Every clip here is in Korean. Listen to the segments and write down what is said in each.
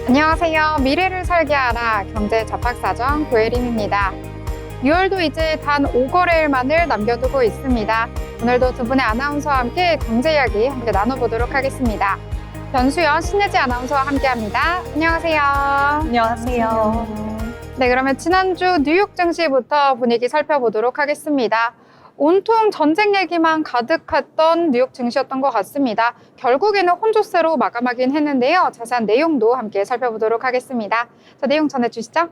안녕하세요. 미래를 살게 알아 경제 잡학사정 고혜림입니다. 6월도 이제 단 5거래일만을 남겨두고 있습니다. 오늘도 두 분의 아나운서와 함께 경제 이야기 함께 나눠보도록 하겠습니다. 변수연, 신예지 아나운서와 함께합니다. 안녕하세요. 안녕하세요. 네, 그러면 지난주 뉴욕 증시부터 분위기 살펴보도록 하겠습니다. 온통 전쟁 얘기만 가득했던 뉴욕 증시였던 것 같습니다. 결국에는 혼조세로 마감하긴 했는데요. 자세한 내용도 함께 살펴보도록 하겠습니다. 자, 내용 전해주시죠.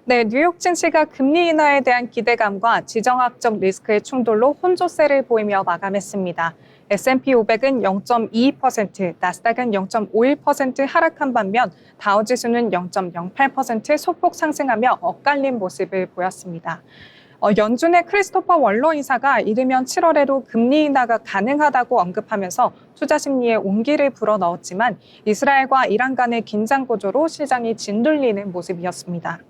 네, 뉴욕 증시가 금리 인하에 대한 기대감과 지정학적 리스크의 충돌로 혼조세를 보이며 마감했습니다. S&P 500은 0.22%, 나스닥은 0.51% 하락한 반면 다우지수는 0.08% 소폭 상승하며 엇갈린 모습을 보였습니다. 연준의 크리스토퍼 월러 이사가 이르면 7월에도 금리 인하가 가능하다고 언급하면서 투자 심리에 온기를 불어넣었지만 이스라엘과 이란 간의 긴장 고조로 시장이 진돌리는 모습이었습니다.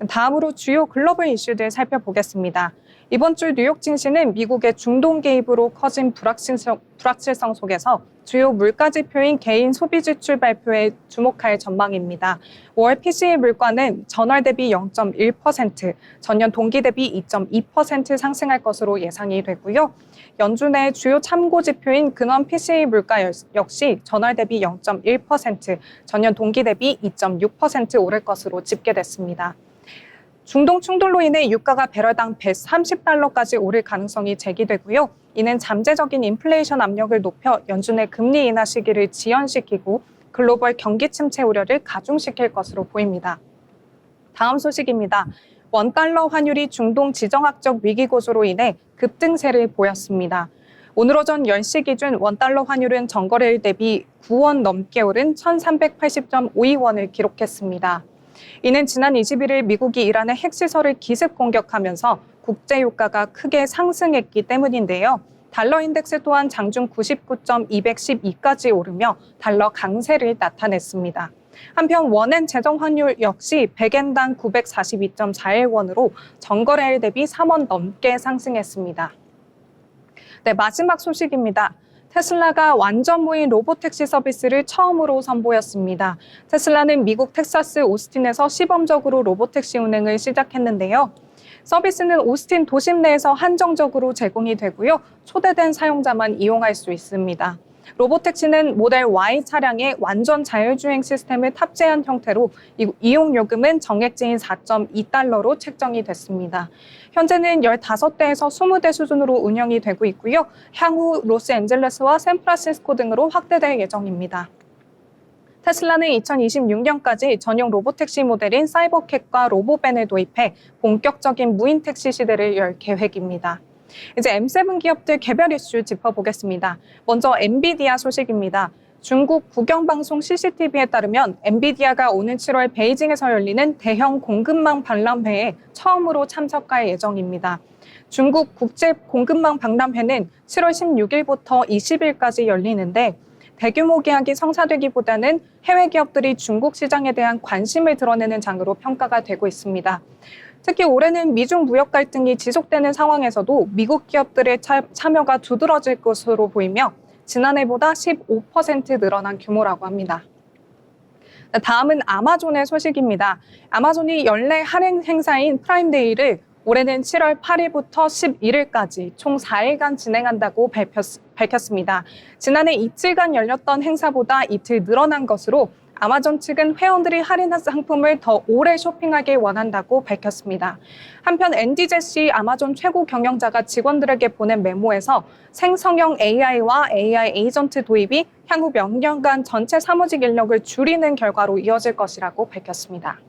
다음으로 주요 글로벌 이슈들 살펴보겠습니다. 이번 주 뉴욕 증시는 미국의 중동 개입으로 커진 불확실성 속에서 주요 물가 지표인 개인 소비 지출 발표에 주목할 전망입니다. 5월 PCE 물가는 전월 대비 0.1%, 전년 동기 대비 2.2% 상승할 것으로 예상이 되고요. 연준의 주요 참고 지표인 근원 PCE 물가 역시 전월 대비 0.1%, 전년 동기 대비 2.6% 오를 것으로 집계됐습니다. 중동 충돌로 인해 유가가 배럴당 130달러까지 오를 가능성이 제기되고요. 이는 잠재적인 인플레이션 압력을 높여 연준의 금리 인하 시기를 지연시키고 글로벌 경기 침체 우려를 가중시킬 것으로 보입니다. 다음 소식입니다. 원달러 환율이 중동 지정학적 위기 고조로 인해 급등세를 보였습니다. 오늘 오전 10시 기준 원달러 환율은 전거래일 대비 9원 넘게 오른 1380.52원을 기록했습니다. 이는 지난 21일 미국이 이란의 핵시설을 기습 공격하면서 국제유가가 크게 상승했기 때문인데요. 달러 인덱스 또한 장중 99.212까지 오르며 달러 강세를 나타냈습니다. 한편 원엔 재정 환율 역시 100엔당 942.41원으로 전거래일 대비 3원 넘게 상승했습니다. 네, 마지막 소식입니다. 테슬라가 완전 무인 로보택시 서비스를 처음으로 선보였습니다. 테슬라는 미국 텍사스 오스틴에서 시범적으로 로보택시 운행을 시작했는데요. 서비스는 오스틴 도심 내에서 한정적으로 제공이 되고요. 초대된 사용자만 이용할 수 있습니다. 로보택시는 모델 Y 차량에 완전 자율주행 시스템을 탑재한 형태로 이용 요금은 정액제인 4.2달러로 책정이 됐습니다. 현재는 15대에서 20대 수준으로 운영이 되고 있고요. 향후 로스앤젤레스와 샌프란시스코 등으로 확대될 예정입니다. 테슬라는 2026년까지 전용 로보택시 모델인 사이버캣과 로보밴을 도입해 본격적인 무인 택시 시대를 열 계획입니다. 이제 M7 기업들 개별 이슈 짚어보겠습니다. 먼저 엔비디아 소식입니다. 중국 국영방송 CCTV에 따르면 엔비디아가 오는 7월 베이징에서 열리는 대형 공급망 박람회에 처음으로 참석할 예정입니다. 중국 국제 공급망 박람회는 7월 16일부터 20일까지 열리는데 대규모 계약이 성사되기보다는 해외 기업들이 중국 시장에 대한 관심을 드러내는 장으로 평가가 되고 있습니다. 특히 올해는 미중 무역 갈등이 지속되는 상황에서도 미국 기업들의 참여가 두드러질 것으로 보이며 지난해보다 15% 늘어난 규모라고 합니다. 다음은 아마존의 소식입니다. 아마존이 연례 할인 행사인 프라임데이를 올해는 7월 8일부터 11일까지 총 4일간 진행한다고 밝혔습니다. 지난해 이틀간 열렸던 행사보다 이틀 늘어난 것으로 아마존 측은 회원들이 할인한 상품을 더 오래 쇼핑하길 원한다고 밝혔습니다. 한편 앤디 제시 아마존 최고 경영자가 직원들에게 보낸 메모에서 생성형 AI와 AI 에이전트 도입이 향후 몇 년간 전체 사무직 인력을 줄이는 결과로 이어질 것이라고 밝혔습니다.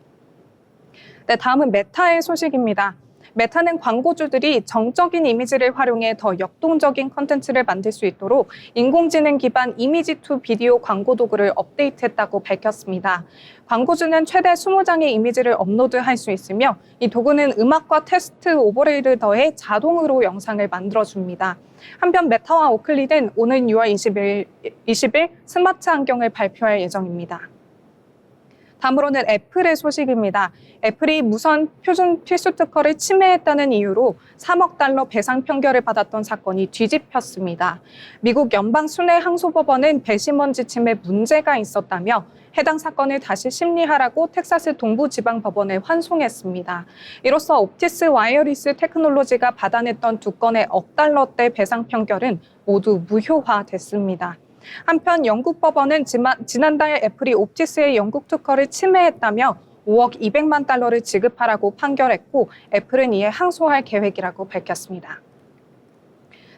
네, 다음은 메타의 소식입니다. 메타는 광고주들이 정적인 이미지를 활용해 더 역동적인 콘텐츠를 만들 수 있도록 인공지능 기반 이미지 투 비디오 광고 도구를 업데이트했다고 밝혔습니다. 광고주는 최대 20장의 이미지를 업로드할 수 있으며 이 도구는 음악과 텍스트 오버레이를 더해 자동으로 영상을 만들어줍니다. 한편 메타와 오클리는 오는 6월 20일 스마트 안경을 발표할 예정입니다. 다음으로는 애플의 소식입니다. 애플이 무선 표준 필수 특허를 침해했다는 이유로 3억 달러 배상 판결을 받았던 사건이 뒤집혔습니다. 미국 연방순회항소법원은 배심원 지침에 문제가 있었다며 해당 사건을 다시 심리하라고 텍사스 동부지방법원에 환송했습니다. 이로써 옵티스 와이어리스 테크놀로지가 받아냈던 2건의 억 달러대 배상 판결은 모두 무효화됐습니다. 한편 영국 법원은 지난달 애플이 옵티스의 영국 특허를 침해했다며 5억 200만 달러를 지급하라고 판결했고 애플은 이에 항소할 계획이라고 밝혔습니다.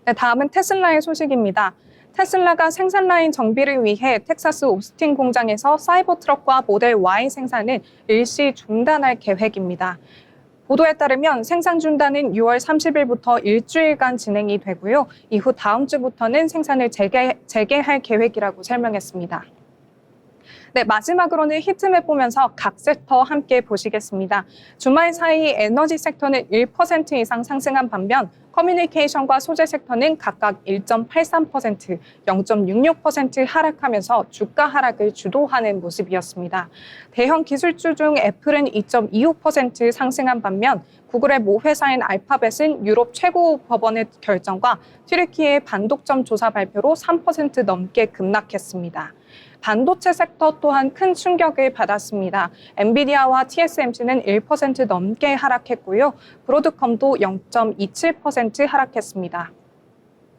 네, 다음은 테슬라의 소식입니다. 테슬라가 생산 라인 정비를 위해 텍사스 오스틴 공장에서 사이버트럭과 모델 Y 생산을 일시 중단할 계획입니다. 보도에 따르면 생산 중단은 6월 30일부터 일주일간 진행이 되고요. 이후 다음 주부터는 생산을 재개할 계획이라고 설명했습니다. 네, 마지막으로는 히트맵 보면서 각 섹터 함께 보시겠습니다. 주말 사이 에너지 섹터는 1% 이상 상승한 반면 커뮤니케이션과 소재 섹터는 각각 1.83%, 0.66% 하락하면서 주가 하락을 주도하는 모습이었습니다. 대형 기술주 중 애플은 2.25% 상승한 반면 구글의 모 회사인 알파벳은 유럽 최고 법원의 결정과 튀르키예의 반독점 조사 발표로 3% 넘게 급락했습니다. 반도체 섹터 또한 큰 충격을 받았습니다. 엔비디아와 TSMC는 1% 넘게 하락했고요. 브로드컴도 0.27% 하락했습니다.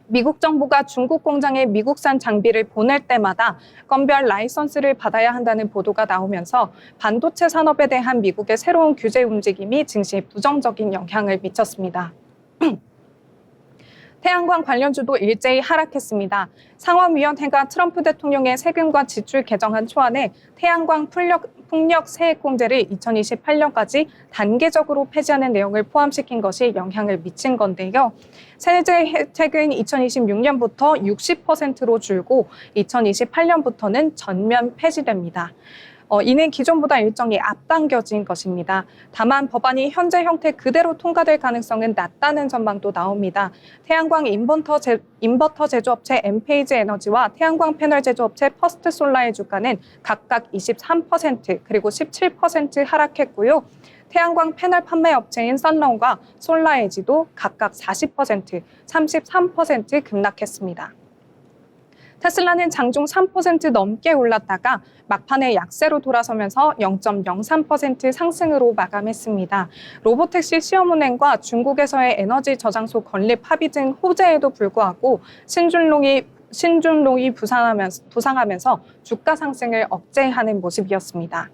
미국 정부가 중국 공장에 미국산 장비를 보낼 때마다 건별 라이선스를 받아야 한다는 보도가 나오면서 반도체 산업에 대한 미국의 새로운 규제 움직임이 증시에 부정적인 영향을 미쳤습니다. 태양광 관련주도 일제히 하락했습니다. 상원위원회가 트럼프 대통령의 세금과 지출 개정안 초안에 태양광 풍력 세액공제를 2028년까지 단계적으로 폐지하는 내용을 포함시킨 것이 영향을 미친 건데요. 세제 혜택은 2026년부터 60%로 줄고 2028년부터는 전면 폐지됩니다. 이는 기존보다 일정이 앞당겨진 것입니다. 다만 법안이 현재 형태 그대로 통과될 가능성은 낮다는 전망도 나옵니다. 태양광 인버터 제조업체 엔페이지 에너지와 태양광 패널 제조업체 퍼스트 솔라의 주가는 각각 23% 그리고 17% 하락했고요. 태양광 패널 판매 업체인 선런과 솔라에지도 각각 40%, 33% 급락했습니다. 테슬라는 장중 3% 넘게 올랐다가 막판에 약세로 돌아서면서 0.03% 상승으로 마감했습니다. 로보택시 시험 운행과 중국에서의 에너지 저장소 건립 합의 등 호재에도 불구하고 신준롱이 부상하면서 주가 상승을 억제하는 모습이었습니다.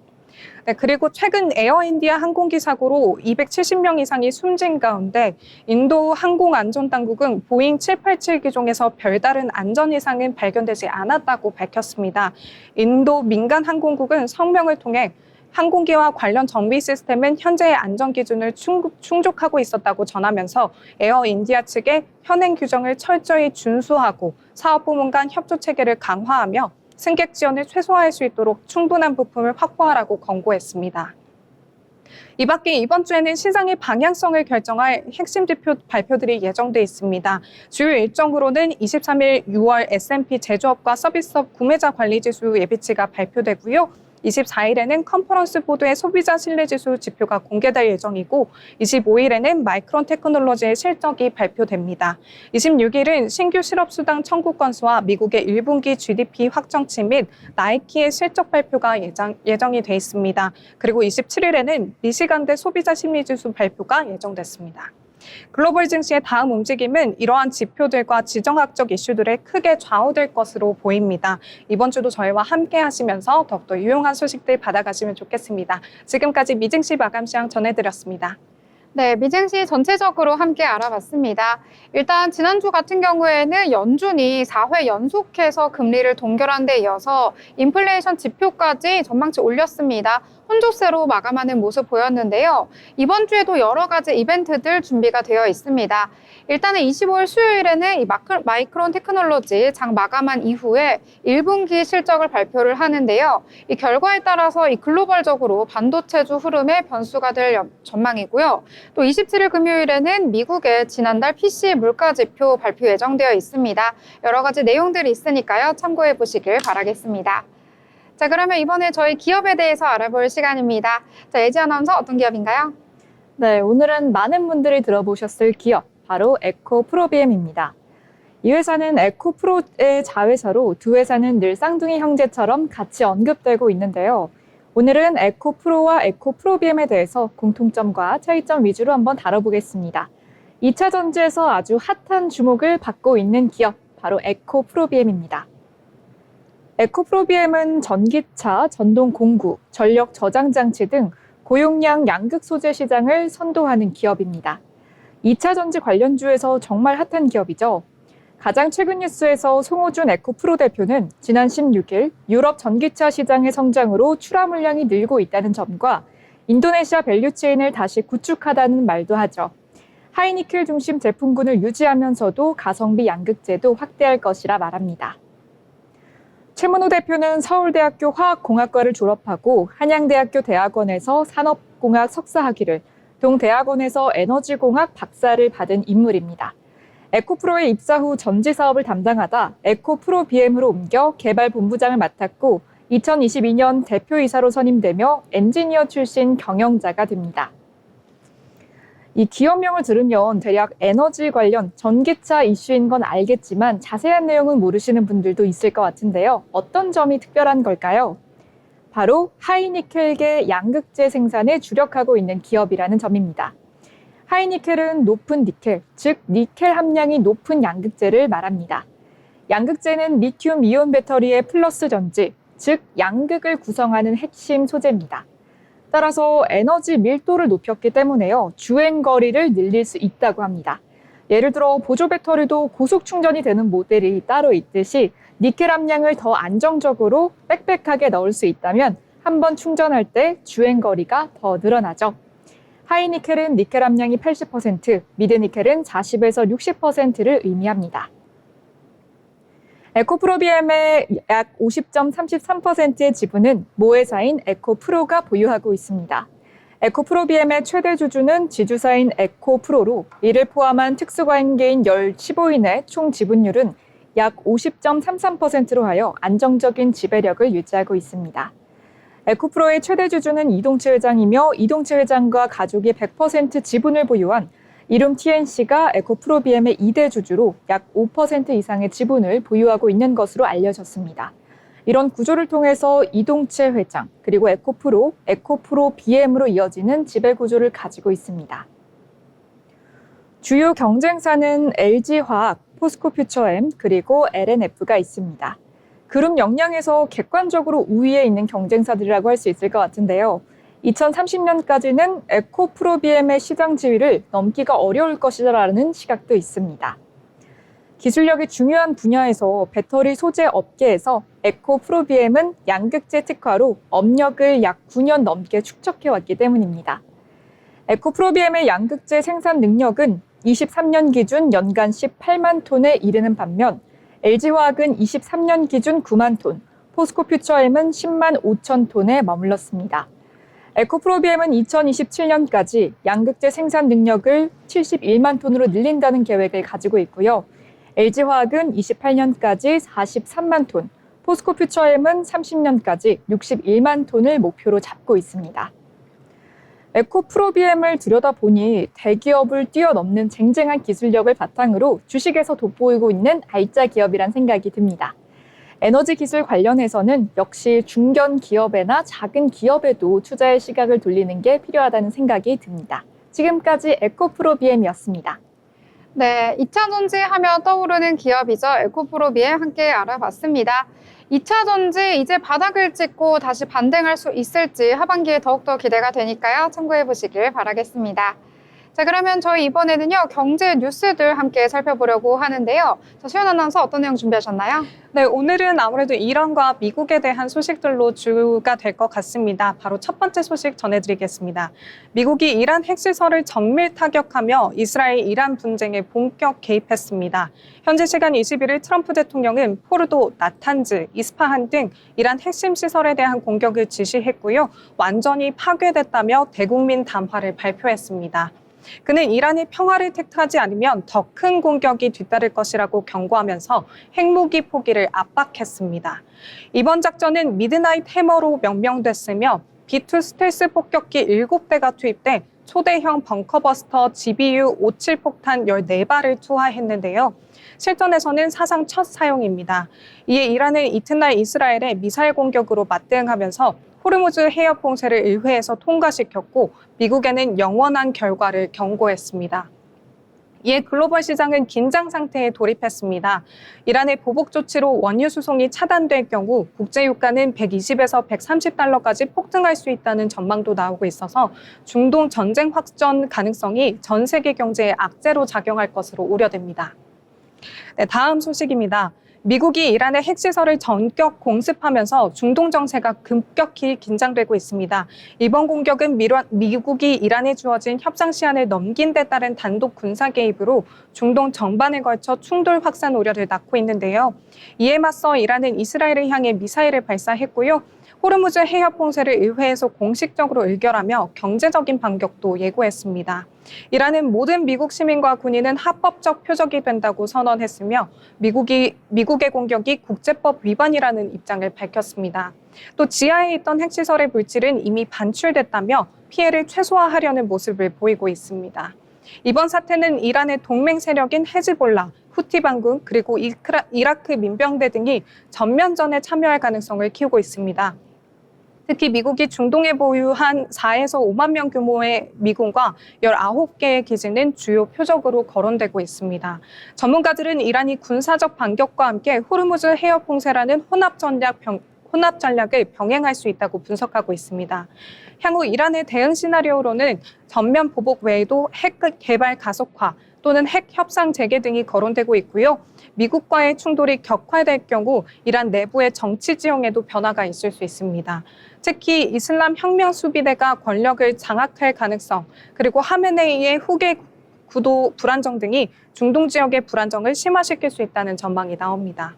네, 그리고 최근 에어인디아 항공기 사고로 270명 이상이 숨진 가운데 인도 항공안전당국은 보잉 787 기종에서 별다른 안전 이상은 발견되지 않았다고 밝혔습니다. 인도 민간항공국은 성명을 통해 항공기와 관련 정비 시스템은 현재의 안전 기준을 충족하고 있었다고 전하면서 에어인디아 측에 현행 규정을 철저히 준수하고 사업부문 간 협조 체계를 강화하며 승객 지원을 최소화할 수 있도록 충분한 부품을 확보하라고 권고했습니다. 이 밖에 이번 주에는 시장의 방향성을 결정할 핵심 지표 발표들이 예정돼 있습니다. 주요 일정으로는 23일 6월 S&P 제조업과 서비스업 구매자 관리지수 예비치가 발표되고요. 24일에는 컨퍼런스 보드의 소비자 신뢰지수 지표가 공개될 예정이고 25일에는 마이크론 테크놀로지의 실적이 발표됩니다. 26일은 신규 실업수당 청구 건수와 미국의 1분기 GDP 확정치 및 나이키의 실적 발표가 예정이 돼 있습니다. 그리고 27일에는 미시간대 소비자 심리지수 발표가 예정됐습니다. 글로벌 증시의 다음 움직임은 이러한 지표들과 지정학적 이슈들에 크게 좌우될 것으로 보입니다. 이번 주도 저희와 함께 하시면서 더욱더 유용한 소식들 받아가시면 좋겠습니다. 지금까지 미증시 마감 시황 전해드렸습니다. 네, 미증시 전체적으로 함께 알아봤습니다. 일단 지난주 같은 경우에는 연준이 4회 연속해서 금리를 동결한 데 이어서 인플레이션 지표까지 전망치 올렸습니다. 혼조세로 마감하는 모습 보였는데요. 이번 주에도 여러 가지 이벤트들 준비가 되어 있습니다. 일단은 25일 수요일에는 이 마이크론 테크놀로지 장 마감한 이후에 1분기 실적을 발표를 하는데요. 이 결과에 따라서 이 글로벌적으로 반도체주 흐름에 변수가 될 전망이고요. 또 27일 금요일에는 미국의 지난달 PC 물가 지표 발표 예정되어 있습니다. 여러 가지 내용들이 있으니까요. 참고해 보시길 바라겠습니다. 자, 그러면 이번에 저희 기업에 대해서 알아볼 시간입니다. 자, 예지 아나운서 어떤 기업인가요? 네, 오늘은 많은 분들이 들어보셨을 기업, 바로 에코프로비엠입니다. 이 회사는 에코프로의 자회사로 두 회사는 늘 쌍둥이 형제처럼 같이 언급되고 있는데요. 오늘은 에코프로와 에코프로비엠에 대해서 공통점과 차이점 위주로 한번 다뤄보겠습니다. 2차 전지에서 아주 핫한 주목을 받고 있는 기업, 바로 에코프로비엠입니다. 에코프로비엠은 전기차, 전동 공구, 전력 저장 장치 등 고용량 양극 소재 시장을 선도하는 기업입니다. 2차 전지 관련주에서 정말 핫한 기업이죠. 가장 최근 뉴스에서 송호준 에코프로 대표는 지난 16일 유럽 전기차 시장의 성장으로 출하 물량이 늘고 있다는 점과 인도네시아 밸류체인을 다시 구축하다는 말도 하죠. 하이니켈 중심 제품군을 유지하면서도 가성비 양극재도 확대할 것이라 말합니다. 최문호 대표는 서울대학교 화학공학과를 졸업하고 한양대학교 대학원에서 산업공학 석사학위를, 동대학원에서 에너지공학 박사를 받은 인물입니다. 에코프로에 입사 후 전지 사업을 담당하다 에코프로비엠으로 옮겨 개발본부장을 맡았고 2022년 대표이사로 선임되며 엔지니어 출신 경영자가 됩니다. 이 기업명을 들으면 대략 에너지 관련 전기차 이슈인 건 알겠지만 자세한 내용은 모르시는 분들도 있을 것 같은데요. 어떤 점이 특별한 걸까요? 바로 하이니켈계 양극재 생산에 주력하고 있는 기업이라는 점입니다. 하이니켈은 높은 니켈, 즉 니켈 함량이 높은 양극재를 말합니다. 양극재는 리튬 이온 배터리의 플러스 전지, 즉 양극을 구성하는 핵심 소재입니다. 따라서 에너지 밀도를 높였기 때문에요. 주행 거리를 늘릴 수 있다고 합니다. 예를 들어 보조 배터리도 고속 충전이 되는 모델이 따로 있듯이 니켈 함량을 더 안정적으로 빽빽하게 넣을 수 있다면 한번 충전할 때 주행 거리가 더 늘어나죠. 하이니켈은 니켈 함량이 80%, 미드니켈은 40에서 60%를 의미합니다. 에코프로비엠의 약 50.33%의 지분은 모회사인 에코프로가 보유하고 있습니다. 에코프로비엠의 최대 주주는 지주사인 에코프로로 이를 포함한 특수관계인 15인의 총 지분율은 약 50.33%로 하여 안정적인 지배력을 유지하고 있습니다. 에코프로의 최대 주주는 이동채 회장이며 이동채 회장과 가족이 100% 지분을 보유한 이룸 TNC가 에코프로비엠의 2대 주주로 약 5% 이상의 지분을 보유하고 있는 것으로 알려졌습니다. 이런 구조를 통해서 이동채 회장, 그리고 에코프로, 에코프로비엠으로 이어지는 지배 구조를 가지고 있습니다. 주요 경쟁사는 LG화학, 포스코퓨처엠, 그리고 LNF가 있습니다. 그룹 역량에서 객관적으로 우위에 있는 경쟁사들이라고 할 수 있을 것 같은데요. 2030년까지는 에코프로비엠의 시장 지위를 넘기가 어려울 것이라는 시각도 있습니다. 기술력이 중요한 분야에서 배터리 소재 업계에서 에코프로비엠은 양극재 특화로 업력을 약 9년 넘게 축적해왔기 때문입니다. 에코프로비엠의 양극재 생산 능력은 23년 기준 연간 18만 톤에 이르는 반면 LG화학은 23년 기준 9만 톤, 포스코퓨처엠은 10만 5천 톤에 머물렀습니다. 에코프로비엠은 2027년까지 양극재 생산 능력을 71만 톤으로 늘린다는 계획을 가지고 있고요. LG화학은 28년까지 43만 톤, 포스코퓨처엠은 30년까지 61만 톤을 목표로 잡고 있습니다. 에코프로비엠을 들여다보니 대기업을 뛰어넘는 쟁쟁한 기술력을 바탕으로 주식에서 돋보이고 있는 알짜 기업이란 생각이 듭니다. 에너지 기술 관련해서는 역시 중견 기업에나 작은 기업에도 투자의 시각을 돌리는 게 필요하다는 생각이 듭니다. 지금까지 에코프로비엠이었습니다. 네, 2차 전지 하면 떠오르는 기업이죠. 에코프로비엠 함께 알아봤습니다. 2차 전지 이제 바닥을 찍고 다시 반등할 수 있을지 하반기에 더욱더 기대가 되니까요. 참고해 보시길 바라겠습니다. 자, 그러면 저희 이번에는요, 경제 뉴스들 함께 살펴보려고 하는데요. 자, 수연 아나운서 어떤 내용 준비하셨나요? 네, 오늘은 아무래도 이란과 미국에 대한 소식들로 주가 될 것 같습니다. 바로 첫 번째 소식 전해드리겠습니다. 미국이 이란 핵시설을 정밀 타격하며 이스라엘 이란 분쟁에 본격 개입했습니다. 현지 시간 21일 트럼프 대통령은 포르도, 나탄즈, 이스파한 등 이란 핵심 시설에 대한 공격을 지시했고요. 완전히 파괴됐다며 대국민 담화를 발표했습니다. 그는 이란이 평화를 택하지 않으면 더 큰 공격이 뒤따를 것이라고 경고하면서 핵무기 포기를 압박했습니다. 이번 작전은 미드나잇 해머로 명명됐으며 B2 스텔스 폭격기 7대가 투입돼 초대형 벙커버스터 GBU-57 폭탄 14발을 투하했는데요. 실전에서는 사상 첫 사용입니다. 이에 이란은 이튿날 이스라엘의 미사일 공격으로 맞대응하면서 호르무즈 해협 봉쇄를 의회에서 통과시켰고 미국에는 영원한 결과를 경고했습니다. 이에 글로벌 시장은 긴장 상태에 돌입했습니다. 이란의 보복 조치로 원유 수송이 차단될 경우 국제 유가는 120에서 130달러까지 폭등할 수 있다는 전망도 나오고 있어서 중동 전쟁 확전 가능성이 전 세계 경제에 악재로 작용할 것으로 우려됩니다. 네, 다음 소식입니다. 미국이 이란의 핵시설을 전격 공습하면서 중동 정세가 급격히 긴장되고 있습니다. 이번 공격은 미국이 이란에 주어진 협상 시한을 넘긴 데 따른 단독 군사 개입으로 중동 전반에 걸쳐 충돌 확산 우려를 낳고 있는데요. 이에 맞서 이란은 이스라엘을 향해 미사일을 발사했고요. 호르무즈 해협 봉쇄를 의회에서 공식적으로 의결하며 경제적인 반격도 예고했습니다. 이란은 모든 미국 시민과 군인은 합법적 표적이 된다고 선언했으며 미국의 공격이 국제법 위반이라는 입장을 밝혔습니다. 또 지하에 있던 핵시설의 물질은 이미 반출됐다며 피해를 최소화하려는 모습을 보이고 있습니다. 이번 사태는 이란의 동맹 세력인 헤즈볼라, 후티 반군, 그리고 이라크 민병대 등이 전면전에 참여할 가능성을 키우고 있습니다. 특히 미국이 중동에 보유한 4에서 5만 명 규모의 미군과 19개의 기지는 주요 표적으로 거론되고 있습니다. 전문가들은 이란이 군사적 반격과 함께 호르무즈 해협 봉쇄라는 혼합 전략을 병행할 수 있다고 분석하고 있습니다. 향후 이란의 대응 시나리오로는 전면 보복 외에도 핵 개발 가속화 또는 핵 협상 재개 등이 거론되고 있고요. 미국과의 충돌이 격화될 경우 이란 내부의 정치 지형에도 변화가 있을 수 있습니다. 특히 이슬람 혁명 수비대가 권력을 장악할 가능성, 그리고 하메네이의 후계 구도 불안정 등이 중동 지역의 불안정을 심화시킬 수 있다는 전망이 나옵니다.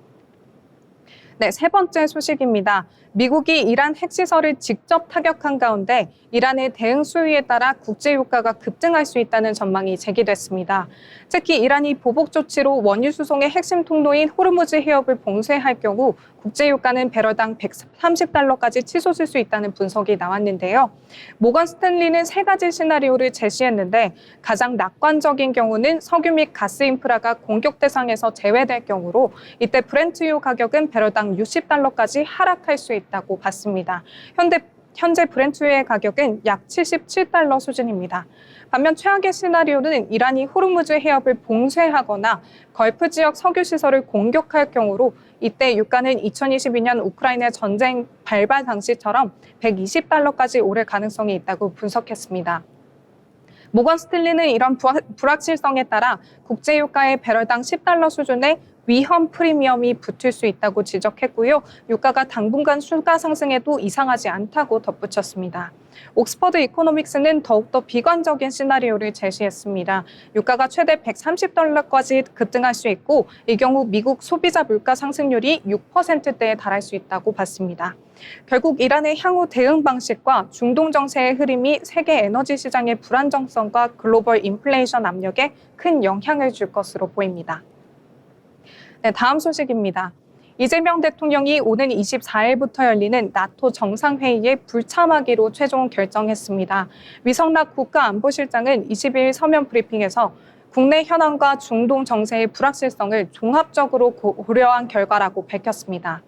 네, 세 번째 소식입니다. 미국이 이란 핵시설을 직접 타격한 가운데 이란의 대응 수위에 따라 국제 유가가 급등할 수 있다는 전망이 제기됐습니다. 특히 이란이 보복 조치로 원유 수송의 핵심 통로인 호르무즈 해협을 봉쇄할 경우 국제 유가는 배럴당 130달러까지 치솟을 수 있다는 분석이 나왔는데요. 모건 스탠리는 세 가지 시나리오를 제시했는데 가장 낙관적인 경우는 석유 및 가스 인프라가 공격 대상에서 제외될 경우로 이때 브렌트유 가격은 배럴당 60달러까지 하락할 수 있다고 봤습니다. 현재 브렌트유의 가격은 약 77달러 수준입니다. 반면 최악의 시나리오는 이란이 호르무즈 해협을 봉쇄하거나 걸프 지역 석유 시설을 공격할 경우로 이때 유가는 2022년 우크라이나 전쟁 발발 당시처럼 120달러까지 오를 가능성이 있다고 분석했습니다. 모건 스탠리는 이런 불확실성에 따라 국제 유가의 배럴당 10달러 수준의 위험 프리미엄이 붙을 수 있다고 지적했고요. 유가가 당분간 추가 상승해도 이상하지 않다고 덧붙였습니다. 옥스퍼드 이코노믹스는 더욱더 비관적인 시나리오를 제시했습니다. 유가가 최대 130달러까지 급등할 수 있고 이 경우 미국 소비자 물가 상승률이 6%대에 달할 수 있다고 봤습니다. 결국 이란의 향후 대응 방식과 중동 정세의 흐름이 세계 에너지 시장의 불안정성과 글로벌 인플레이션 압력에 큰 영향을 줄 것으로 보입니다. 네, 다음 소식입니다. 이재명 대통령이 오는 24일부터 열리는 나토 정상회의에 불참하기로 최종 결정했습니다. 위성락 국가안보실장은 22일 서면 브리핑에서 국내 현황과 중동 정세의 불확실성을 종합적으로 고려한 결과라고 밝혔습니다.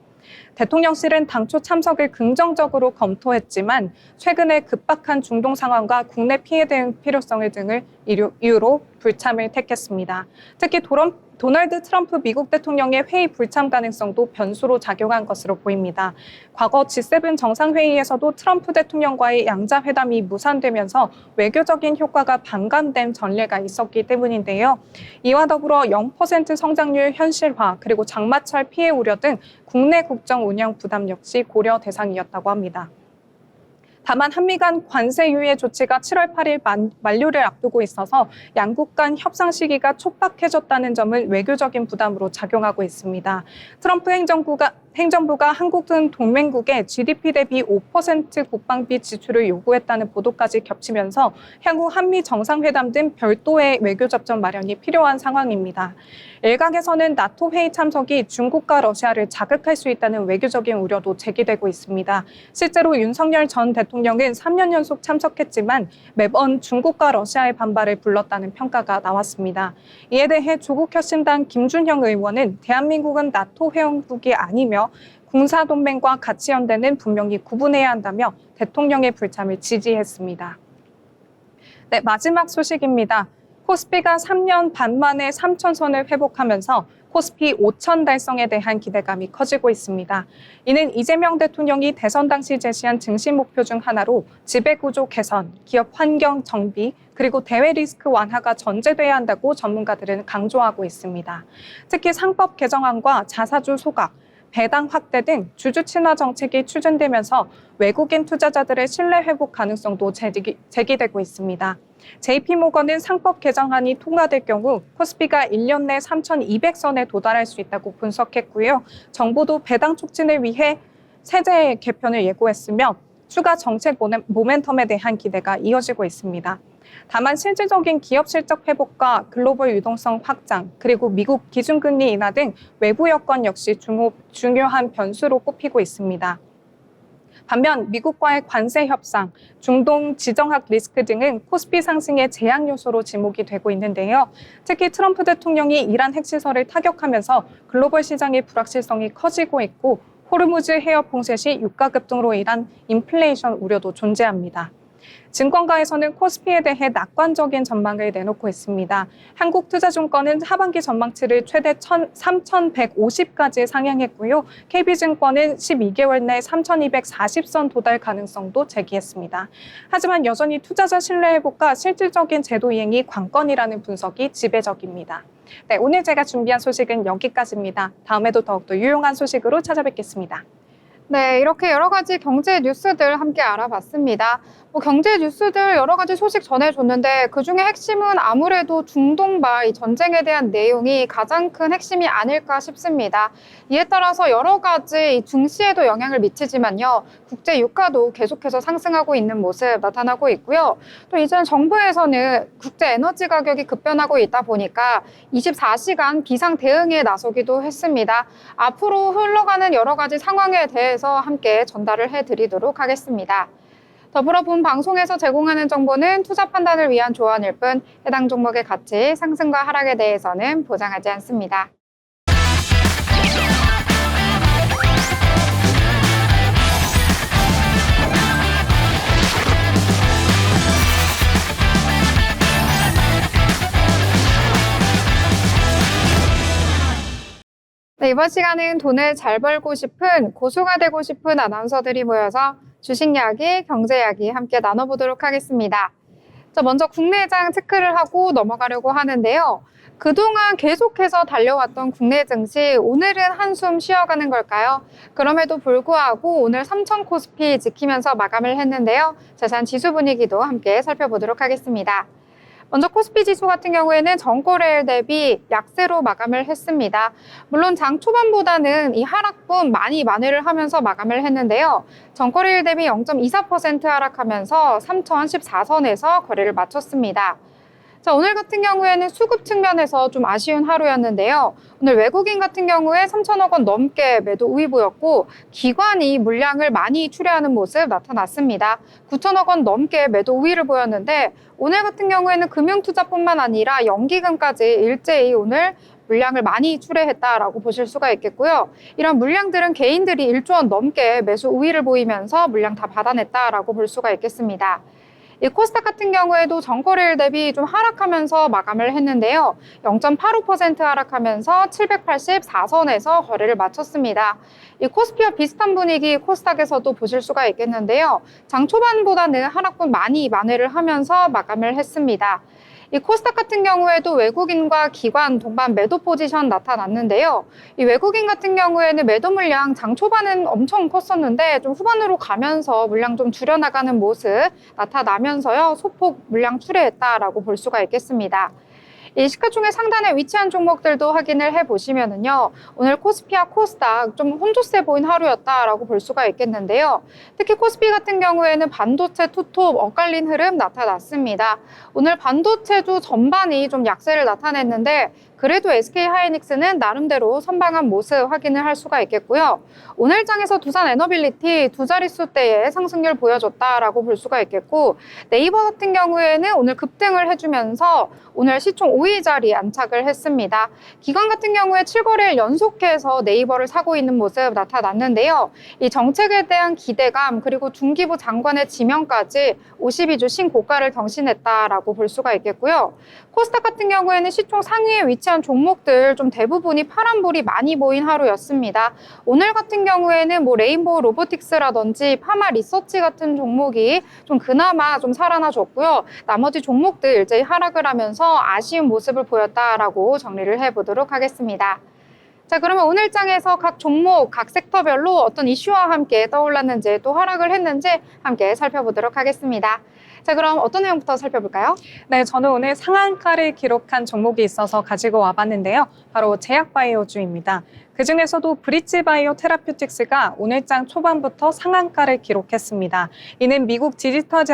대통령실은 당초 참석을 긍정적으로 검토했지만 최근의 급박한 중동 상황과 국내 피해 대응 필요성을 등을 이유로 불참을 택했습니다. 특히 도널드 트럼프 미국 대통령의 회의 불참 가능성도 변수로 작용한 것으로 보입니다. 과거 G7 정상회의에서도 트럼프 대통령과의 양자회담이 무산되면서 외교적인 효과가 반감된 전례가 있었기 때문인데요. 이와 더불어 0% 성장률 현실화 그리고 장마철 피해 우려 등 국내 국정 운영 부담 역시 고려 대상이었다고 합니다. 다만 한미 간 관세 유예 조치가 7월 8일 만료를 앞두고 있어서 양국 간 협상 시기가 촉박해졌다는 점은 외교적인 부담으로 작용하고 있습니다. 트럼프 행정부가 한국 등 동맹국에 GDP 대비 5% 국방비 지출을 요구했다는 보도까지 겹치면서 향후 한미 정상회담 등 별도의 외교 접점 마련이 필요한 상황입니다. 일각에서는 나토 회의 참석이 중국과 러시아를 자극할 수 있다는 외교적인 우려도 제기되고 있습니다. 실제로 윤석열 전 대통령은 3년 연속 참석했지만 매번 중국과 러시아의 반발을 불렀다는 평가가 나왔습니다. 이에 대해 조국혁신당 김준형 의원은 대한민국은 나토 회원국이 아니며 군사동맹과 가치연대는 분명히 구분해야 한다며 대통령의 불참을 지지했습니다. 네, 마지막 소식입니다. 코스피가 3년 반 만에 3,000선을 회복하면서 코스피 5,000 달성에 대한 기대감이 커지고 있습니다. 이는 이재명 대통령이 대선 당시 제시한 증시 목표 중 하나로 지배구조 개선, 기업 환경 정비, 그리고 대외 리스크 완화가 전제돼야 한다고 전문가들은 강조하고 있습니다. 특히 상법 개정안과 자사주 소각, 배당 확대 등 주주 친화 정책이 추진되면서 외국인 투자자들의 신뢰 회복 가능성도 제기되고 있습니다. JP모건은 상법 개정안이 통과될 경우 코스피가 1년 내 3,200선에 도달할 수 있다고 분석했고요. 정부도 배당 촉진을 위해 세제 개편을 예고했으며 추가 정책 모멘텀에 대한 기대가 이어지고 있습니다. 다만 실질적인 기업 실적 회복과 글로벌 유동성 확장, 그리고 미국 기준금리 인하 등 외부 여건 역시 중요한 변수로 꼽히고 있습니다. 반면 미국과의 관세 협상, 중동 지정학 리스크 등은 코스피 상승의 제약 요소로 지목이 되고 있는데요. 특히 트럼프 대통령이 이란 핵시설을 타격하면서 글로벌 시장의 불확실성이 커지고 있고 호르무즈 해협 봉쇄 시 유가 급등으로 인한 인플레이션 우려도 존재합니다. 증권가에서는 코스피에 대해 낙관적인 전망을 내놓고 있습니다. 한국투자증권은 하반기 전망치를 최대 3,150까지 상향했고요. KB증권은 12개월 내 3,240선 도달 가능성도 제기했습니다. 하지만 여전히 투자자 신뢰 회복과 실질적인 제도 이행이 관건이라는 분석이 지배적입니다. 네, 오늘 제가 준비한 소식은 여기까지입니다. 다음에도 더욱더 유용한 소식으로 찾아뵙겠습니다. 네, 이렇게 여러 가지 경제 뉴스들 함께 알아봤습니다. 경제 뉴스들 여러 가지 소식 전해줬는데 그중에 핵심은 아무래도 중동과 이 전쟁에 대한 내용이 가장 큰 핵심이 아닐까 싶습니다. 이에 따라서 여러 가지 이 증시에도 영향을 미치지만요. 국제 유가도 계속해서 상승하고 있는 모습 나타나고 있고요. 또 이전 정부에서는 국제 에너지 가격이 급변하고 있다 보니까 24시간 비상 대응에 나서기도 했습니다. 앞으로 흘러가는 여러 가지 상황에 대해서 함께 전달을 해드리도록 하겠습니다. 더불어 본 방송에서 제공하는 정보는 투자 판단을 위한 조언일 뿐 해당 종목의 가치, 상승과 하락에 대해서는 보장하지 않습니다. 네, 이번 시간은 돈을 잘 벌고 싶은, 고수가 되고 싶은 아나운서들이 모여서 주식 이야기, 경제 이야기 함께 나눠보도록 하겠습니다. 먼저 국내장 체크를 하고 넘어가려고 하는데요. 그동안 계속해서 달려왔던 국내 증시, 오늘은 한숨 쉬어가는 걸까요? 그럼에도 불구하고 오늘 3천 코스피 지키면서 마감을 했는데요. 자세한 지수 분위기도 함께 살펴보도록 하겠습니다. 먼저 코스피 지수 같은 경우에는 전거래일 대비 약세로 마감을 했습니다. 물론 장 초반보다는 이 하락분 많이 만회를 하면서 마감을 했는데요. 전거래일 대비 0.24% 하락하면서 3,014선에서 거래를 마쳤습니다. 오늘 같은 경우에는 수급 측면에서 좀 아쉬운 하루였는데요. 오늘 외국인 같은 경우에 3천억 원 넘게 매도 우위 보였고 기관이 물량을 많이 출회하는 모습 나타났습니다. 9천억 원 넘게 매도 우위를 보였는데 오늘 같은 경우에는 금융투자뿐만 아니라 연기금까지 일제히 오늘 물량을 많이 출회했다라고 보실 수가 있겠고요. 이런 물량들은 개인들이 1조 원 넘게 매수 우위를 보이면서 물량 다 받아냈다라고 볼 수가 있겠습니다. 이 코스닥 같은 경우에도 전거래일 대비 좀 하락하면서 마감을 했는데요. 0.85% 하락하면서 784선에서 거래를 마쳤습니다. 이 코스피와 비슷한 분위기 코스닥에서도 보실 수가 있겠는데요. 장 초반보다는 하락분 많이 만회를 하면서 마감을 했습니다. 이 코스닥 같은 경우에도 외국인과 기관 동반 매도 포지션 나타났는데요. 이 외국인 같은 경우에는 매도 물량 장 초반은 엄청 컸었는데 좀 후반으로 가면서 물량 좀 줄여나가는 모습 나타나면서요. 소폭 물량 출회했다라고 볼 수가 있겠습니다. 이 시가총액 상단에 위치한 종목들도 확인을 해보시면은요, 오늘 코스피와 코스닥 좀 혼조세 보인 하루였다라고 볼 수가 있겠는데요. 특히 코스피 같은 경우에는 반도체 투톱 엇갈린 흐름 나타났습니다. 오늘 반도체주 전반이 좀 약세를 나타냈는데 그래도 SK하이닉스는 나름대로 선방한 모습 확인을 할 수가 있겠고요. 오늘 장에서 두산에너빌리티 두 자릿수대의 상승률 보여줬다라고 볼 수가 있겠고, 네이버 같은 경우에는 오늘 급등을 해주면서 오늘 시총 5위 자리에 안착을 했습니다. 기관 같은 경우에 7거래일 연속해서 네이버를 사고 있는 모습 나타났는데요. 이 정책에 대한 기대감 그리고 중기부 장관의 지명까지 52주 신고가를 경신했다라고 볼 수가 있겠고요. 코스닥 같은 경우에는 시총 상위에 위치한 종목들 좀 대부분이 파란불이 많이 보인 하루였습니다. 오늘 같은 경우에는 레인보우 로보틱스라든지 파마 리서치 같은 종목이 좀 그나마 좀 살아나줬고요. 나머지 종목들 일제히 하락을 하면서 아쉬운 모습을 보였다라고 정리를 해보도록 하겠습니다. 자, 그러면 오늘 장에서 각 종목, 각 섹터별로 어떤 이슈와 함께 떠올랐는지 또 하락을 했는지 함께 살펴보도록 하겠습니다. 자, 그럼 어떤 내용부터 살펴볼까요? 네, 저는 오늘 상한가를 기록한 종목이 있어서 가지고 와봤는데요. 바로 제약바이오주입니다. 그중에서도 브릿지바이오 테라퓨틱스가 오늘장 초반부터 상한가를 기록했습니다. 이는 미국 디지털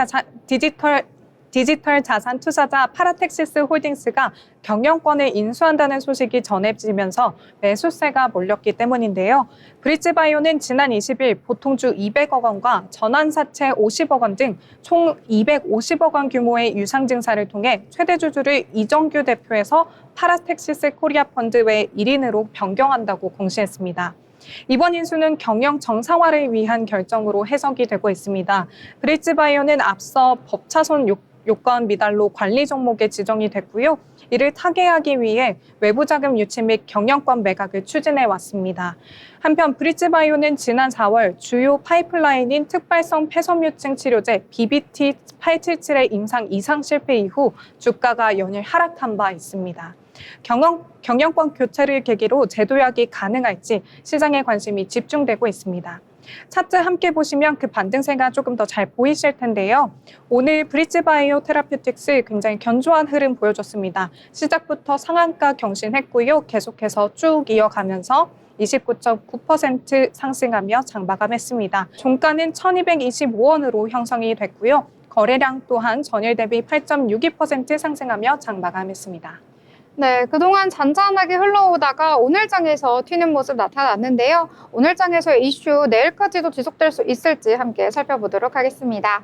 자산 투자자 파라텍시스 홀딩스가 경영권을 인수한다는 소식이 전해지면서 매수세가 몰렸기 때문인데요. 브릿지바이오는 지난 20일 보통주 200억 원과 전환사채 50억 원 등 총 250억 원 규모의 유상증사를 통해 최대 주주를 이정규 대표에서 파라텍시스 코리아 펀드 외 1인으로 변경한다고 공시했습니다. 이번 인수는 경영 정상화를 위한 결정으로 해석이 되고 있습니다. 브릿지바이오는 앞서 법차손 요건 미달로 관리 종목에 지정이 됐고요. 이를 타개하기 위해 외부 자금 유치 및 경영권 매각을 추진해 왔습니다. 한편 브릿지바이오는 지난 4월 주요 파이프라인인 특발성 폐섬유증 치료제 BBT-877의 임상 이상 실패 이후 주가가 연일 하락한 바 있습니다. 경영권 교체를 계기로 재도약이 가능할지 시장의 관심이 집중되고 있습니다. 차트 함께 보시면 그 반등세가 조금 더 잘 보이실 텐데요. 오늘 브릿지바이오 테라퓨틱스 굉장히 견조한 흐름 보여줬습니다. 시작부터 상한가 경신했고요. 계속해서 쭉 이어가면서 29.9% 상승하며 장 마감했습니다. 종가는 1225원으로 형성이 됐고요. 거래량 또한 전일 대비 8.62% 상승하며 장 마감했습니다. 네, 그동안 잔잔하게 흘러오다가 오늘 장에서 튀는 모습 나타났는데요. 오늘 장에서의 이슈 내일까지도 지속될 수 있을지 함께 살펴보도록 하겠습니다.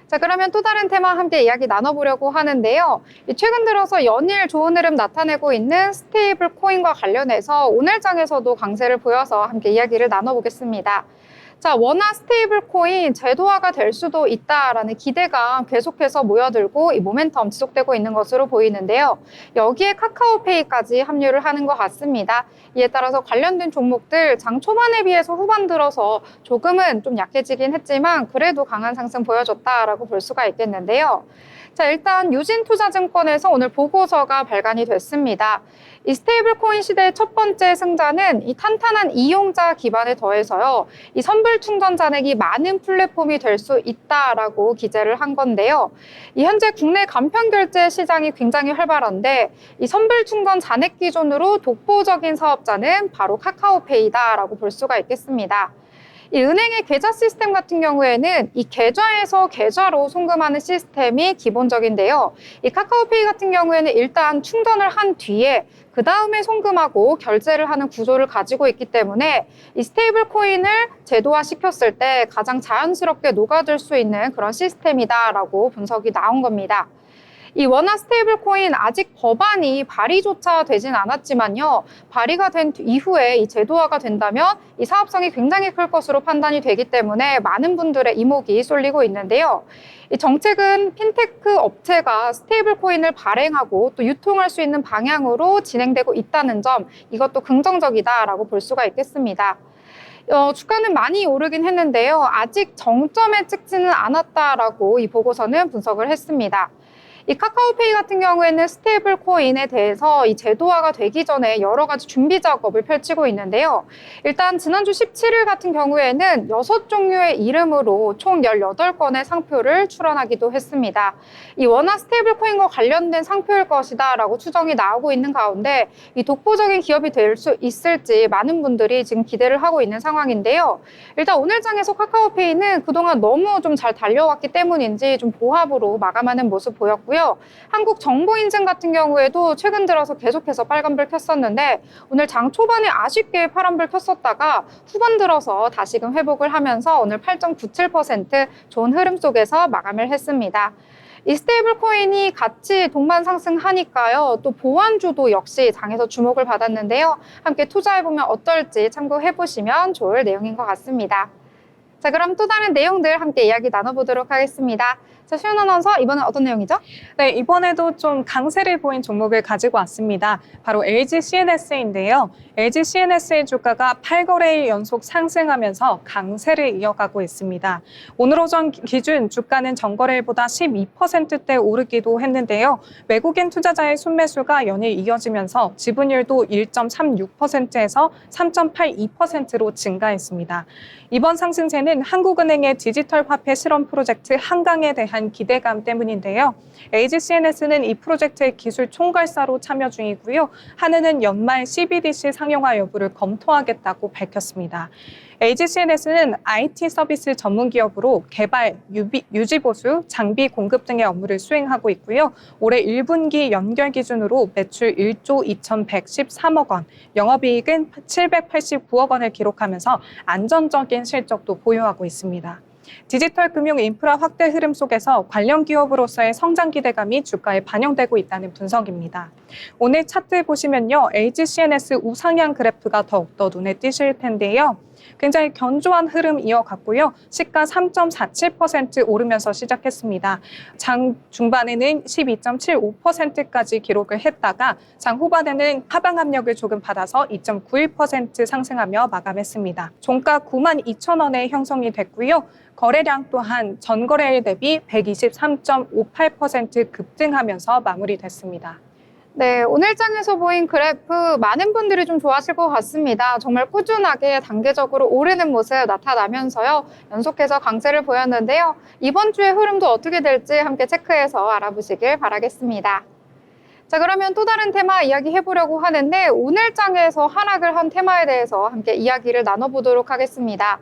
자, 그러면 또 다른 테마 함께 이야기 나눠보려고 하는데요. 최근 들어서 연일 좋은 흐름 나타내고 있는 스테이블 코인과 관련해서 오늘 장에서도 강세를 보여서 함께 이야기를 나눠보겠습니다. 자, 원화 스테이블 코인 제도화가 될 수도 있다라는 기대가 계속해서 모여들고 이 모멘텀 지속되고 있는 것으로 보이는데요. 여기에 카카오페이까지 합류를 하는 것 같습니다. 이에 따라서 관련된 종목들 장 초반에 비해서 후반 들어서 조금은 좀 약해지긴 했지만 그래도 강한 상승 보여줬다라고 볼 수가 있겠는데요. 자, 일단 유진투자증권에서 오늘 보고서가 발간이 됐습니다. 이 스테이블 코인 시대의 첫 번째 승자는 이 탄탄한 이용자 기반에 더해서요. 이 선불 충전 잔액이 많은 플랫폼이 될 수 있다라고 기재를 한 건데요. 이 현재 국내 간편 결제 시장이 굉장히 활발한데 이 선불 충전 잔액 기준으로 독보적인 사업자는 바로 카카오페이다라고 볼 수가 있겠습니다. 이 은행의 계좌 시스템 같은 경우에는 이 계좌에서 계좌로 송금하는 시스템이 기본적인데요. 이 카카오페이 같은 경우에는 일단 충전을 한 뒤에 그 다음에 송금하고 결제를 하는 구조를 가지고 있기 때문에 이 스테이블 코인을 제도화 시켰을 때 가장 자연스럽게 녹아들 수 있는 그런 시스템이다라고 분석이 나온 겁니다. 이 원화 스테이블 코인 아직 법안이 발의조차 되진 않았지만요. 발의가 된 이후에 이 제도화가 된다면 이 사업성이 굉장히 클 것으로 판단이 되기 때문에 많은 분들의 이목이 쏠리고 있는데요. 이 정책은 핀테크 업체가 스테이블 코인을 발행하고 또 유통할 수 있는 방향으로 진행되고 있다는 점, 이것도 긍정적이다라고 볼 수가 있겠습니다. 주가는 많이 오르긴 했는데요. 아직 정점에 찍지는 않았다라고 이 보고서는 분석을 했습니다. 이 카카오페이 같은 경우에는 스테이블 코인에 대해서 이 제도화가 되기 전에 여러 가지 준비 작업을 펼치고 있는데요. 일단 지난주 17일 같은 경우에는 6종류의 이름으로 총 18건의 상표를 출원하기도 했습니다. 이 워낙 스테이블 코인과 관련된 상표일 것이다 라고 추정이 나오고 있는 가운데 이 독보적인 기업이 될 수 있을지 많은 분들이 지금 기대를 하고 있는 상황인데요. 일단 오늘 장에서 카카오페이는 그동안 너무 좀 잘 달려왔기 때문인지 좀 보합으로 마감하는 모습 보였고요. 한국정보인증 같은 경우에도 최근 들어서 계속해서 빨간불 켰었는데 오늘 장 초반에 아쉽게 파란불 켰었다가 후반 들어서 다시금 회복을 하면서 오늘 8.97% 좋은 흐름 속에서 마감을 했습니다. 이 스테이블 코인이 같이 동반 상승하니까요. 또 보완주도 역시 장에서 주목을 받았는데요. 함께 투자해보면 어떨지 참고해보시면 좋을 내용인 것 같습니다. 자, 그럼 또 다른 내용들 함께 이야기 나눠보도록 하겠습니다. 자, 시연 아나운서, 이번엔 어떤 내용이죠? 네, 이번에도 좀 강세를 보인 종목을 가지고 왔습니다. 바로 LG CNS인데요. LG CNS의 주가가 8거래일 연속 상승하면서 강세를 이어가고 있습니다. 오늘 오전 기준 주가는 전거래일보다 12%대 오르기도 했는데요. 외국인 투자자의 순매수가 연일 이어지면서 지분율도 1.36%에서 3.82%로 증가했습니다. 이번 상승세는 한국은행의 디지털 화폐 실험 프로젝트 한강에 대한 기대감 때문인데요. LG CNS는 이 프로젝트의 기술 총괄사로 참여 중이고요. 한은은 연말 CBDC 상용화 여부를 검토하겠다고 밝혔습니다. LG CNS는 IT 서비스 전문 기업으로 개발, 유지보수, 장비 공급 등의 업무를 수행하고 있고요. 올해 1분기 연결 기준으로 매출 1조 2,113억 원, 영업이익은 789억 원을 기록하면서 안정적인 실적도 보유하고 있습니다. 디지털 금융 인프라 확대 흐름 속에서 관련 기업으로서의 성장 기대감이 주가에 반영되고 있다는 분석입니다. 오늘 차트 보시면요. LG CNS 우상향 그래프가 더욱더 눈에 띄실 텐데요. 굉장히 견조한 흐름 이어갔고요. 시가 3.47% 오르면서 시작했습니다. 장 중반에는 12.75%까지 기록을 했다가 장 후반에는 하방 압력을 조금 받아서 2.91% 상승하며 마감했습니다. 종가 92,000원에 형성이 됐고요. 거래량 또한 전거래일 대비 123.58% 급등하면서 마무리됐습니다. 네, 오늘 장에서 보인 그래프 많은 분들이 좀 좋아하실 것 같습니다. 정말 꾸준하게 단계적으로 오르는 모습 나타나면서요. 연속해서 강세를 보였는데요. 이번 주의 흐름도 어떻게 될지 함께 체크해서 알아보시길 바라겠습니다. 자, 그러면 또 다른 테마 이야기해보려고 하는데 오늘 장에서 하락을 한 테마에 대해서 함께 이야기를 나눠보도록 하겠습니다.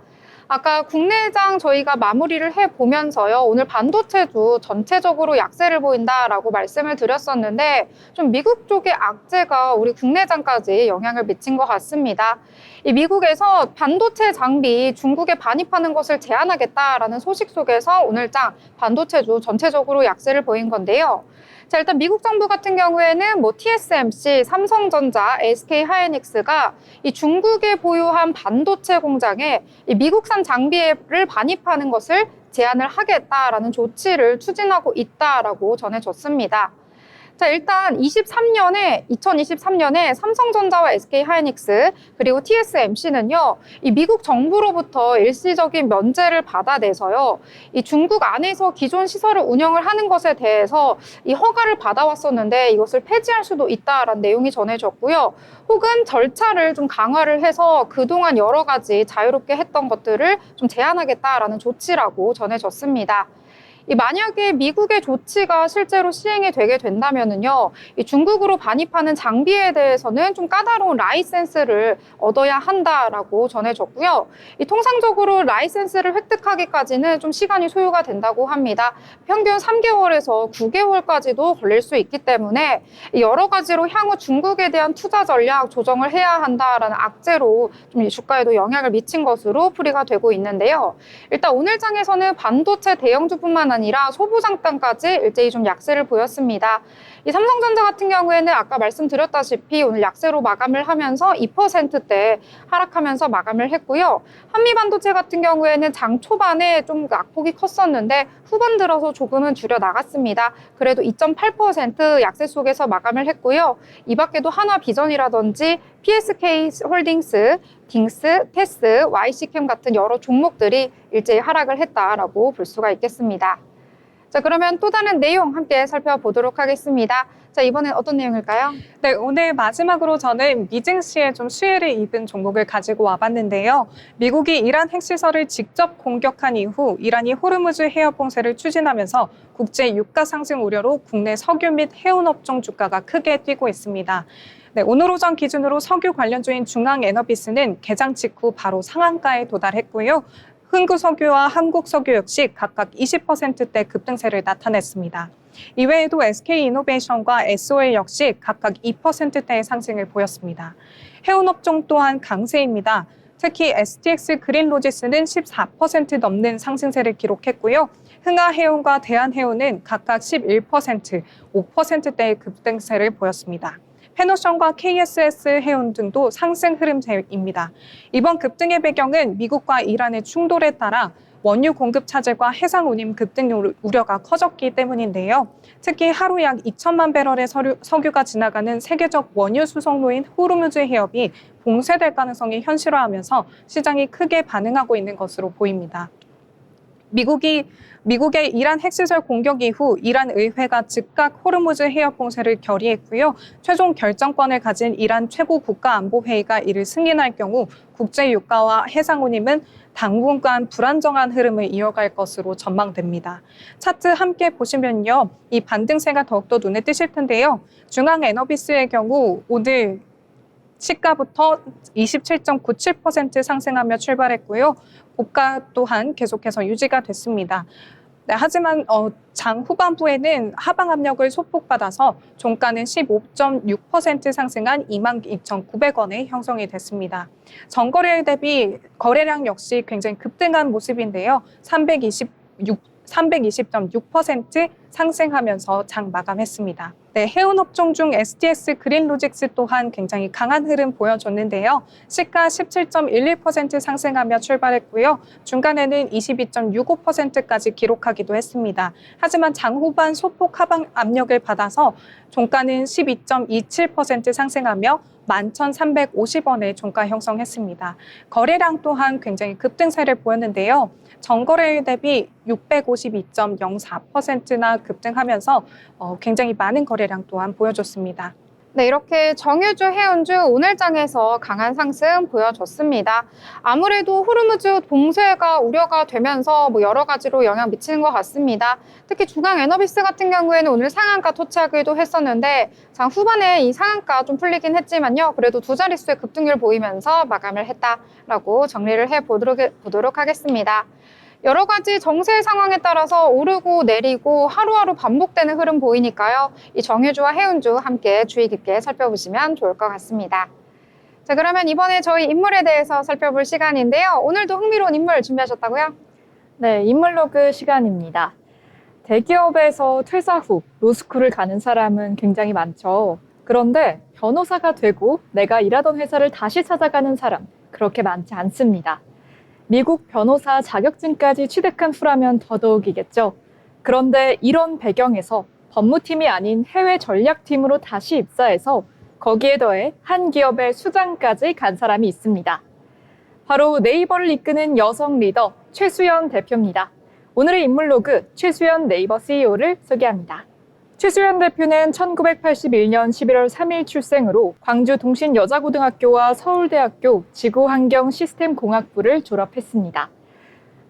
아까 국내장 저희가 마무리를 해보면서요. 오늘 반도체주 전체적으로 약세를 보인다라고 말씀을 드렸었는데 좀 미국 쪽의 악재가 우리 국내장까지 영향을 미친 것 같습니다. 이 미국에서 반도체 장비 중국에 반입하는 것을 제한하겠다라는 소식 속에서 오늘장 반도체주 전체적으로 약세를 보인 건데요. 자, 일단 미국 정부 같은 경우에는 TSMC, 삼성전자, SK 하이닉스가 이 중국에 보유한 반도체 공장에 이 미국산 장비를 반입하는 것을 제한을 하겠다라는 조치를 추진하고 있다라고 전해졌습니다. 자, 일단 2023년에 삼성전자와 SK 하이닉스 그리고 TSMC는요, 이 미국 정부로부터 일시적인 면제를 받아내서요, 이 중국 안에서 기존 시설을 운영을 하는 것에 대해서 이 허가를 받아왔었는데 이것을 폐지할 수도 있다라는 내용이 전해졌고요. 혹은 절차를 좀 강화를 해서 그동안 여러 가지 자유롭게 했던 것들을 좀 제한하겠다라는 조치라고 전해졌습니다. 만약에 미국의 조치가 실제로 시행이 되게 된다면은요, 이 중국으로 반입하는 장비에 대해서는 좀 까다로운 라이센스를 얻어야 한다라고 전해졌고요. 통상적으로 라이센스를 획득하기까지는 좀 시간이 소요가 된다고 합니다. 평균 3개월에서 9개월까지도 걸릴 수 있기 때문에 여러 가지로 향후 중국에 대한 투자 전략 조정을 해야 한다라는 악재로 좀 주가에도 영향을 미친 것으로 풀이가 되고 있는데요. 일단 오늘 장에서는 반도체 대형주뿐만 아니라 소부장단까지 일제히 좀 약세를 보였습니다. 이 삼성전자 같은 경우에는 아까 말씀드렸다시피 오늘 약세로 마감을 하면서 2%대 하락하면서 마감을 했고요. 한미반도체 같은 경우에는 장 초반에 좀 낙폭이 컸었는데 후반 들어서 조금은 줄여 나갔습니다. 그래도 2.8% 약세 속에서 마감을 했고요. 이 밖에도 하나비전이라든지 PSK 홀딩스, 딩스, 테스, YC캠 같은 여러 종목들이 일제히 하락을 했다라고 볼 수가 있겠습니다. 자, 그러면 또 다른 내용 함께 살펴보도록 하겠습니다. 자, 이번엔 어떤 내용일까요? 네, 오늘 마지막으로 저는 미증시에 좀 수혜를 입은 종목을 가지고 와봤는데요. 미국이 이란 핵시설을 직접 공격한 이후 이란이 호르무즈 해협 봉쇄를 추진하면서 국제 유가 상승 우려로 국내 석유 및 해운업종 주가가 크게 뛰고 있습니다. 네, 오늘 오전 기준으로 석유 관련주인 중앙에너비스는 개장 직후 바로 상한가에 도달했고요. 흥구석유와 한국석유 역시 각각 20%대 급등세를 나타냈습니다. 이외에도 SK이노베이션과 SOL 역시 각각 2%대의 상승을 보였습니다. 해운업종 또한 강세입니다. 특히 STX 그린로지스는 14% 넘는 상승세를 기록했고요. 흥하해운과 대한해운은 각각 11%, 5%대의 급등세를 보였습니다. 페노션과 KSS 해운 등도 상승 흐름세입니다. 이번 급등의 배경은 미국과 이란의 충돌에 따라 원유 공급 차질과 해상 운임 급등 우려가 커졌기 때문인데요. 특히 하루 약 2천만 배럴의 석유가 지나가는 세계적 원유 수송로인 호르무즈 해협이 봉쇄될 가능성이 현실화하면서 시장이 크게 반응하고 있는 것으로 보입니다. 미국의 이란 핵시설 공격 이후 이란 의회가 즉각 호르무즈 해협 봉쇄를 결의했고요. 최종 결정권을 가진 이란 최고 국가안보회의가 이를 승인할 경우 국제 유가와 해상 운임은 당분간 불안정한 흐름을 이어갈 것으로 전망됩니다. 차트 함께 보시면요. 이 반등세가 더욱더 눈에 띄실 텐데요. 중앙에너비스의 경우 오늘 시가부터 27.97% 상승하며 출발했고요. 고가 또한 계속해서 유지가 됐습니다. 네, 하지만 장 후반부에는 하방 압력을 소폭 받아서 종가는 15.6% 상승한 22,900원에 형성이 됐습니다. 전거래일 대비 거래량 역시 굉장히 급등한 모습인데요. 320.6% 상승하면서 장 마감했습니다. 네, 해운업종 중 STX 그린로직스 또한 굉장히 강한 흐름 보여줬는데요. 시가 17.11% 상승하며 출발했고요. 중간에는 22.65%까지 기록하기도 했습니다. 하지만 장 후반 소폭 하방 압력을 받아서 종가는 12.27% 상승하며 11,350원에 종가 형성했습니다. 거래량 또한 굉장히 급등세를 보였는데요. 전거래일 대비 652.04%나 급등하면서 굉장히 많은 거래량 또한 보여줬습니다. 네, 이렇게 정유주, 해운주 오늘장에서 강한 상승 보여줬습니다. 아무래도 호르무즈 봉쇄가 우려가 되면서 여러 가지로 영향 미치는 것 같습니다. 특히 중앙에너비스 같은 경우에는 오늘 상한가 토착을도 했었는데 장 후반에 이 상한가 좀 풀리긴 했지만요. 그래도 두 자릿수의 급등률 보이면서 마감을 했다라고 정리를 해보도록 하겠습니다. 여러 가지 정세 상황에 따라서 오르고 내리고 하루하루 반복되는 흐름 보이니까요. 이 정유주와 해운주 함께 주의 깊게 살펴보시면 좋을 것 같습니다. 자, 그러면 이번에 저희 인물에 대해서 살펴볼 시간인데요. 오늘도 흥미로운 인물 준비하셨다고요? 네, 인물로그 시간입니다. 대기업에서 퇴사 후 로스쿨을 가는 사람은 굉장히 많죠. 그런데 변호사가 되고 내가 일하던 회사를 다시 찾아가는 사람, 그렇게 많지 않습니다. 미국 변호사 자격증까지 취득한 후라면 더더욱이겠죠. 그런데 이런 배경에서 법무팀이 아닌 해외 전략팀으로 다시 입사해서 거기에 더해 한 기업의 수장까지 간 사람이 있습니다. 바로 네이버를 이끄는 여성 리더 최수연 대표입니다. 오늘의 인물로그 최수연 네이버 CEO를 소개합니다. 최수연 대표는 1981년 11월 3일 출생으로 광주 동신여자고등학교와 서울대학교 지구환경시스템공학부를 졸업했습니다.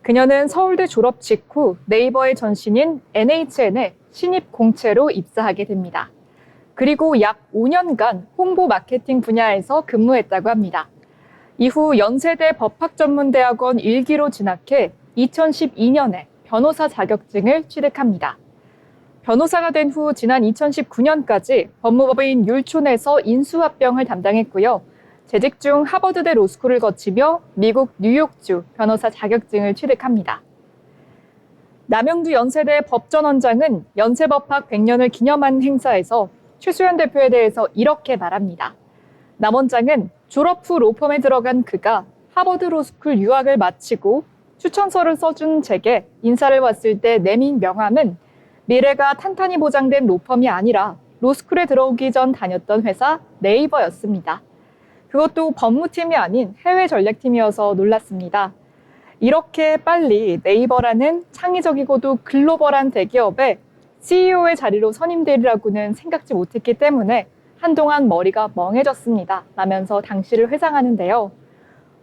그녀는 서울대 졸업 직후 네이버의 전신인 NHN에 신입 공채로 입사하게 됩니다. 그리고 약 5년간 홍보 마케팅 분야에서 근무했다고 합니다. 이후 연세대 법학전문대학원 1기로 진학해 2012년에 변호사 자격증을 취득합니다. 변호사가 된 후 지난 2019년까지 법무법인 율촌에서 인수합병을 담당했고요. 재직 중 하버드대 로스쿨을 거치며 미국 뉴욕주 변호사 자격증을 취득합니다. 남영두 연세대 법전원장은 연세법학 100년을 기념한 행사에서 최수연 대표에 대해서 이렇게 말합니다. 남 원장은 졸업 후 로펌에 들어간 그가 하버드 로스쿨 유학을 마치고 추천서를 써준 제게 인사를 왔을 때 내민 명함은 미래가 탄탄히 보장된 로펌이 아니라 로스쿨에 들어오기 전 다녔던 회사 네이버였습니다. 그것도 법무팀이 아닌 해외 전략팀이어서 놀랐습니다. 이렇게 빨리 네이버라는 창의적이고도 글로벌한 대기업에 CEO의 자리로 선임되리라고는 생각지 못했기 때문에 한동안 머리가 멍해졌습니다. 라면서 당시를 회상하는데요.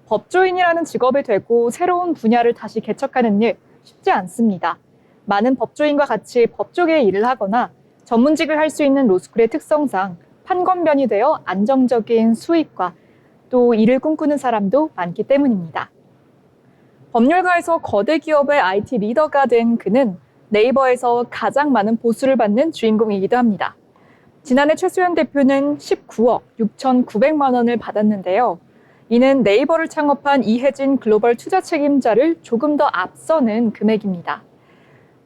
법조인이라는 직업이 되고 새로운 분야를 다시 개척하는 일 쉽지 않습니다. 많은 법조인과 같이 법조계의 일을 하거나 전문직을 할 수 있는 로스쿨의 특성상 판권변이 되어 안정적인 수익과 또 일을 꿈꾸는 사람도 많기 때문입니다. 법률가에서 거대 기업의 IT 리더가 된 그는 네이버에서 가장 많은 보수를 받는 주인공이기도 합니다. 지난해 최수연 대표는 19억 6,900만 원을 받았는데요. 이는 네이버를 창업한 이혜진 글로벌 투자 책임자를 조금 더 앞서는 금액입니다.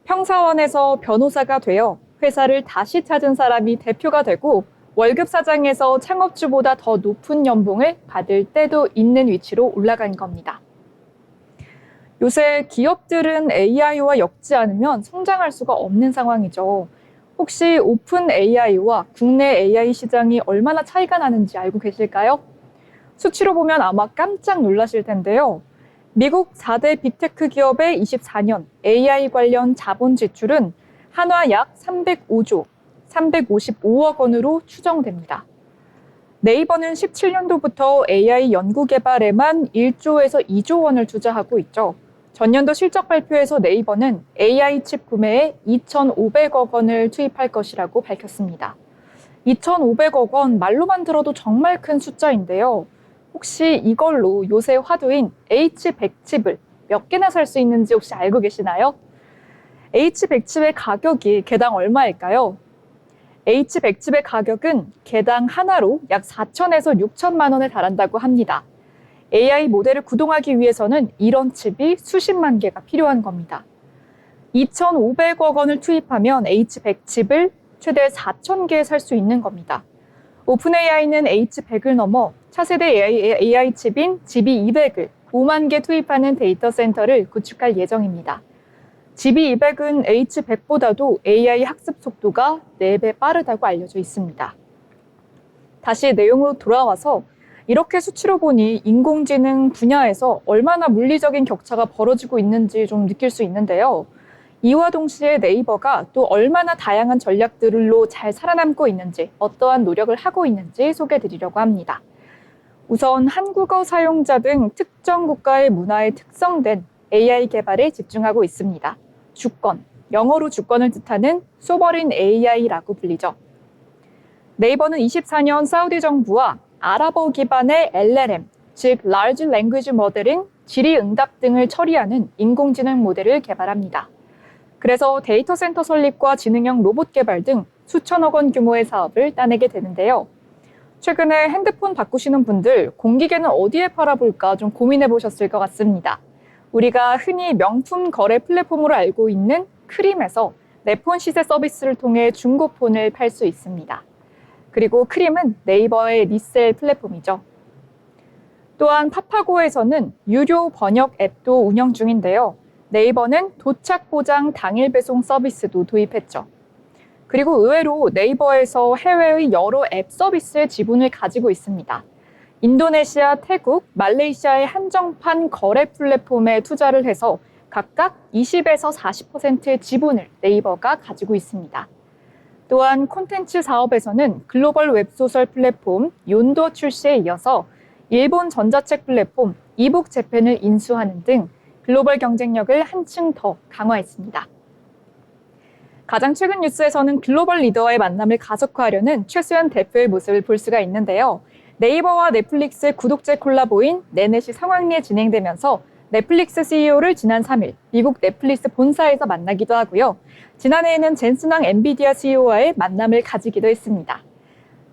평사원에서 변호사가 되어 회사를 다시 찾은 사람이 대표가 되고 월급 사장에서 창업주보다 더 높은 연봉을 받을 때도 있는 위치로 올라간 겁니다. 요새 기업들은 AI와 엮지 않으면 성장할 수가 없는 상황이죠. 혹시 오픈 AI와 국내 AI 시장이 얼마나 차이가 나는지 알고 계실까요? 수치로 보면 아마 깜짝 놀라실 텐데요. 미국 4대 빅테크 기업의 24년 AI 관련 자본 지출은 한화 약 305조, 355억 원으로 추정됩니다. 네이버는 17년도부터 AI 연구 개발에만 1조에서 2조 원을 투자하고 있죠. 전년도 실적 발표에서 네이버는 AI 칩 구매에 2,500억 원을 투입할 것이라고 밝혔습니다. 2,500억 원 말로만 들어도 정말 큰 숫자인데요. 혹시 이걸로 요새 화두인 H100 칩을 몇 개나 살 수 있는지 혹시 알고 계시나요? H100 칩의 가격이 개당 얼마일까요? H100 칩의 가격은 개당 하나로 약 4천에서 6천만 원에 달한다고 합니다. AI 모델을 구동하기 위해서는 이런 칩이 수십만 개가 필요한 겁니다. 2,500억 원을 투입하면 H100 칩을 최대 4,000개 살 수 있는 겁니다. 오픈 AI는 H100을 넘어 차세대 AI 칩인 GB200을 5만 개 투입하는 데이터 센터를 구축할 예정입니다. GB200은 H100보다도 AI 학습 속도가 4배 빠르다고 알려져 있습니다. 다시 내용으로 돌아와서 이렇게 수치로 보니 인공지능 분야에서 얼마나 물리적인 격차가 벌어지고 있는지 좀 느낄 수 있는데요. 이와 동시에 네이버가 또 얼마나 다양한 전략들로 잘 살아남고 있는지, 어떠한 노력을 하고 있는지 소개해드리려고 합니다. 우선 한국어 사용자 등 특정 국가의 문화에 특성된 AI 개발에 집중하고 있습니다. 주권, 영어로 주권을 뜻하는 소버린 AI라고 불리죠. 네이버는 24년 사우디 정부와 아랍어 기반의 LLM, 즉 Large Language Model인 질의응답 등을 처리하는 인공지능 모델을 개발합니다. 그래서 데이터 센터 설립과 지능형 로봇 개발 등 수천억 원 규모의 사업을 따내게 되는데요. 최근에 핸드폰 바꾸시는 분들 공기계는 어디에 팔아볼까 좀 고민해 보셨을 것 같습니다. 우리가 흔히 명품 거래 플랫폼으로 알고 있는 크림에서 내폰 시세 서비스를 통해 중고폰을 팔 수 있습니다. 그리고 크림은 네이버의 리셀 플랫폼이죠. 또한 파파고에서는 유료 번역 앱도 운영 중인데요. 네이버는 도착 보장 당일 배송 서비스도 도입했죠. 그리고 의외로 네이버에서 해외의 여러 앱 서비스의 지분을 가지고 있습니다. 인도네시아, 태국, 말레이시아의 한정판 거래 플랫폼에 투자를 해서 각각 20에서 40%의 지분을 네이버가 가지고 있습니다. 또한 콘텐츠 사업에서는 글로벌 웹소설 플랫폼 욘도 출시에 이어서 일본 전자책 플랫폼 이북 재팬을 인수하는 등 글로벌 경쟁력을 한층 더 강화했습니다. 가장 최근 뉴스에서는 글로벌 리더와의 만남을 가속화하려는 최수연 대표의 모습을 볼 수가 있는데요. 네이버와 넷플릭스의 구독제 콜라보인 네넷이 성황리에 진행되면서 넷플릭스 CEO를 지난 3일 미국 넷플릭스 본사에서 만나기도 하고요. 지난해에는 젠슨 황 엔비디아 CEO와의 만남을 가지기도 했습니다.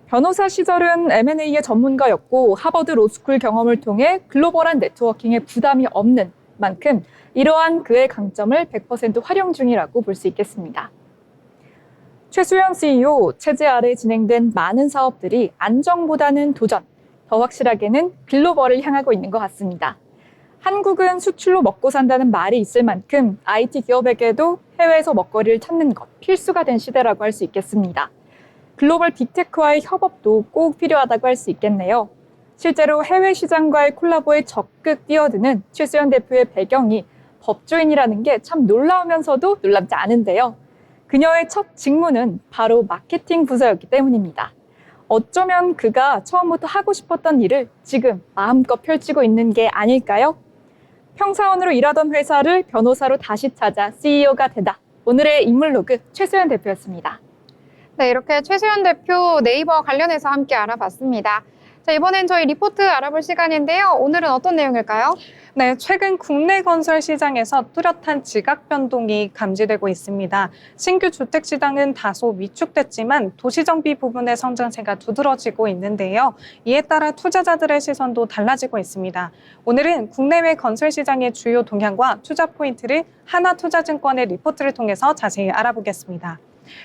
변호사 시절은 M&A의 전문가였고 하버드 로스쿨 경험을 통해 글로벌한 네트워킹에 부담이 없는 만큼 이러한 그의 강점을 100% 활용 중이라고 볼 수 있겠습니다. 최수연 CEO 체제 아래 진행된 많은 사업들이 안정보다는 도전, 더 확실하게는 글로벌을 향하고 있는 것 같습니다. 한국은 수출로 먹고 산다는 말이 있을 만큼 IT 기업에게도 해외에서 먹거리를 찾는 것 필수가 된 시대라고 할 수 있겠습니다. 글로벌 빅테크와의 협업도 꼭 필요하다고 할 수 있겠네요. 실제로 해외 시장과의 콜라보에 적극 뛰어드는 최수연 대표의 배경이 법조인이라는 게 참 놀라우면서도 놀랍지 않은데요. 그녀의 첫 직무는 바로 마케팅 부서였기 때문입니다. 어쩌면 그가 처음부터 하고 싶었던 일을 지금 마음껏 펼치고 있는 게 아닐까요? 평사원으로 일하던 회사를 변호사로 다시 찾아 CEO가 되다. 오늘의 인물로그 최수연 대표였습니다. 네, 이렇게 최수연 대표 네이버 관련해서 함께 알아봤습니다. 자, 이번엔 저희 리포트 알아볼 시간인데요. 오늘은 어떤 내용일까요? 네, 최근 국내 건설 시장에서 뚜렷한 지각 변동이 감지되고 있습니다. 신규 주택 시장은 다소 위축됐지만 도시정비 부분의 성장세가 두드러지고 있는데요. 이에 따라 투자자들의 시선도 달라지고 있습니다. 오늘은 국내외 건설 시장의 주요 동향과 투자 포인트를 하나투자증권의 리포트를 통해서 자세히 알아보겠습니다.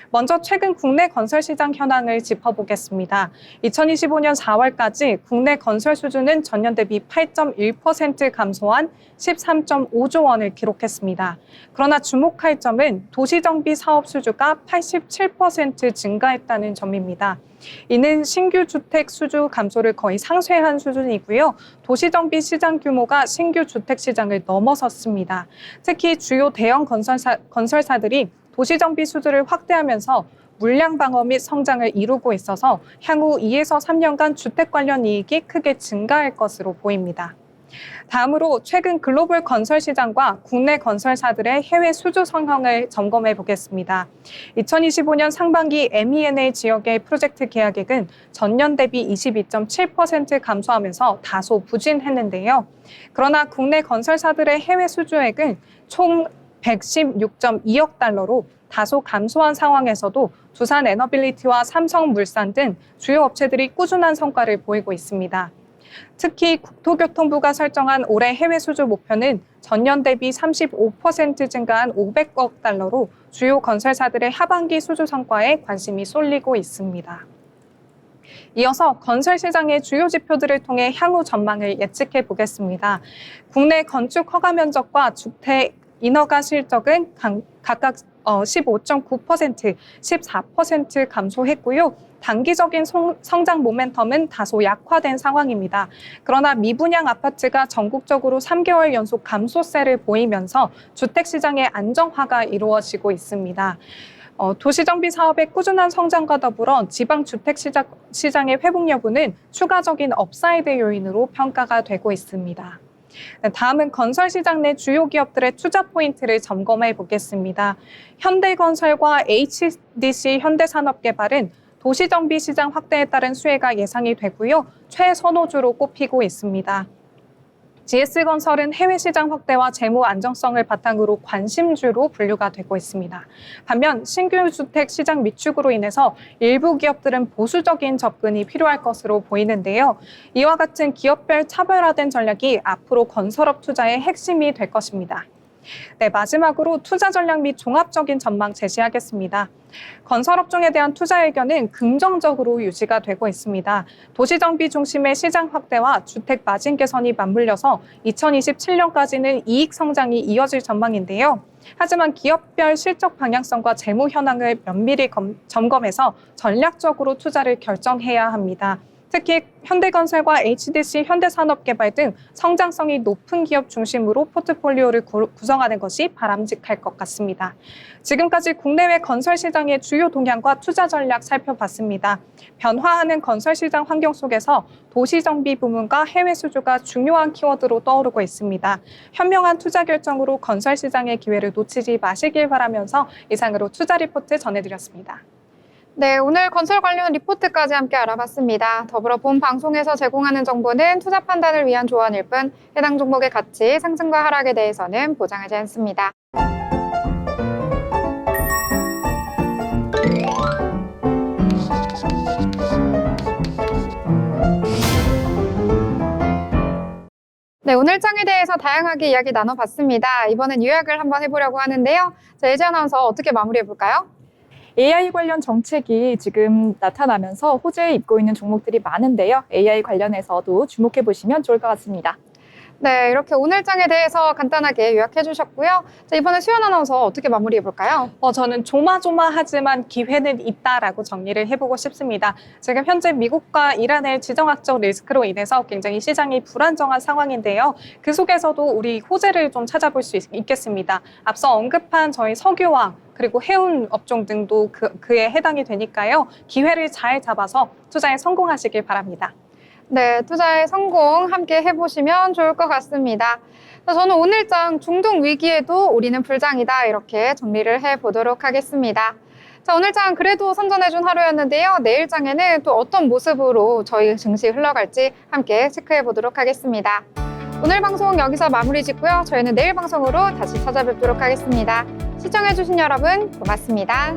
먼저 최근 국내 건설 시장 현황을 짚어보겠습니다. 2025년 4월까지 국내 건설 수주는 전년 대비 8.1% 감소한 13.5조 원을 기록했습니다. 그러나 주목할 점은 도시정비 사업 수주가 87% 증가했다는 점입니다. 이는 신규 주택 수주 감소를 거의 상쇄한 수준이고요. 도시정비 시장 규모가 신규 주택 시장을 넘어섰습니다. 특히 주요 대형 건설사들이 도시정비 수주를 확대하면서 물량 방어 및 성장을 이루고 있어서 향후 2에서 3년간 주택 관련 이익이 크게 증가할 것으로 보입니다. 다음으로 최근 글로벌 건설 시장과 국내 건설사들의 해외 수주 성향을 점검해 보겠습니다. 2025년 상반기 MENA 지역의 프로젝트 계약액은 전년 대비 22.7% 감소하면서 다소 부진했는데요. 그러나 국내 건설사들의 해외 수주액은 총 116.2억 달러로 다소 감소한 상황에서도 두산 에너빌리티와 삼성물산 등 주요 업체들이 꾸준한 성과를 보이고 있습니다. 특히 국토교통부가 설정한 올해 해외 수주 목표는 전년 대비 35% 증가한 500억 달러로 주요 건설사들의 하반기 수주 성과에 관심이 쏠리고 있습니다. 이어서 건설 시장의 주요 지표들을 통해 향후 전망을 예측해 보겠습니다. 국내 건축 허가 면적과 주택 인허가 실적은 각각 15.9%, 14% 감소했고요. 단기적인 성장 모멘텀은 다소 약화된 상황입니다. 그러나 미분양 아파트가 전국적으로 3개월 연속 감소세를 보이면서 주택 시장의 안정화가 이루어지고 있습니다. 도시정비 사업의 꾸준한 성장과 더불어 지방 주택 시장의 회복 여부는 추가적인 업사이드 요인으로 평가가 되고 있습니다. 다음은 건설 시장 내 주요 기업들의 투자 포인트를 점검해 보겠습니다. 현대건설과 HDC 현대산업개발은 도시정비 시장 확대에 따른 수혜가 예상이 되고요. 최선호주로 꼽히고 있습니다. GS건설은 해외 시장 확대와 재무 안정성을 바탕으로 관심주로 분류가 되고 있습니다. 반면 신규 주택 시장 위축으로 인해서 일부 기업들은 보수적인 접근이 필요할 것으로 보이는데요. 이와 같은 기업별 차별화된 전략이 앞으로 건설업 투자의 핵심이 될 것입니다. 네, 마지막으로 투자 전략 및 종합적인 전망 제시하겠습니다. 건설업종에 대한 투자 의견은 긍정적으로 유지가 되고 있습니다. 도시정비 중심의 시장 확대와 주택 마진 개선이 맞물려서 2027년까지는 이익 성장이 이어질 전망인데요. 하지만 기업별 실적 방향성과 재무 현황을 면밀히 점검해서 전략적으로 투자를 결정해야 합니다. 특히 현대건설과 HDC 현대산업개발 등 성장성이 높은 기업 중심으로 포트폴리오를 구성하는 것이 바람직할 것 같습니다. 지금까지 국내외 건설 시장의 주요 동향과 투자 전략 살펴봤습니다. 변화하는 건설 시장 환경 속에서 도시정비 부문과 해외 수주가 중요한 키워드로 떠오르고 있습니다. 현명한 투자 결정으로 건설 시장의 기회를 놓치지 마시길 바라면서 이상으로 투자 리포트 전해드렸습니다. 네, 오늘 건설 관련 리포트까지 함께 알아봤습니다. 더불어 본 방송에서 제공하는 정보는 투자 판단을 위한 조언일 뿐 해당 종목의 가치, 상승과 하락에 대해서는 보장하지 않습니다. 네, 오늘 장에 대해서 다양하게 이야기 나눠봤습니다. 이번엔 요약을 한번 해보려고 하는데요. 자, 예지 아나운서 어떻게 마무리해볼까요? AI 관련 정책이 지금 나타나면서 호재에 입고 있는 종목들이 많은데요. AI 관련해서도 주목해 보시면 좋을 것 같습니다. 네, 이렇게 오늘 장에 대해서 간단하게 요약해 주셨고요. 자, 이번에 수연 아나운서 어떻게 마무리해 볼까요? 저는 조마조마하지만 기회는 있다라고 정리를 해보고 싶습니다. 지금 현재 미국과 이란의 지정학적 리스크로 인해서 굉장히 시장이 불안정한 상황인데요. 그 속에서도 우리 호재를 좀 찾아볼 수 있겠습니다. 앞서 언급한 저희 석유화 그리고 해운 업종 등도 그에 해당이 되니까요. 기회를 잘 잡아서 투자에 성공하시길 바랍니다. 네, 투자의 성공 함께 해보시면 좋을 것 같습니다. 저는 오늘 장 중동 위기에도 우리는 불장이다 이렇게 정리를 해보도록 하겠습니다. 자, 오늘 장 그래도 선전해준 하루였는데요. 내일 장에는 또 어떤 모습으로 저희 증시 흘러갈지 함께 체크해 보도록 하겠습니다. 오늘 방송 여기서 마무리 짓고요. 저희는 내일 방송으로 다시 찾아뵙도록 하겠습니다. 시청해주신 여러분 고맙습니다.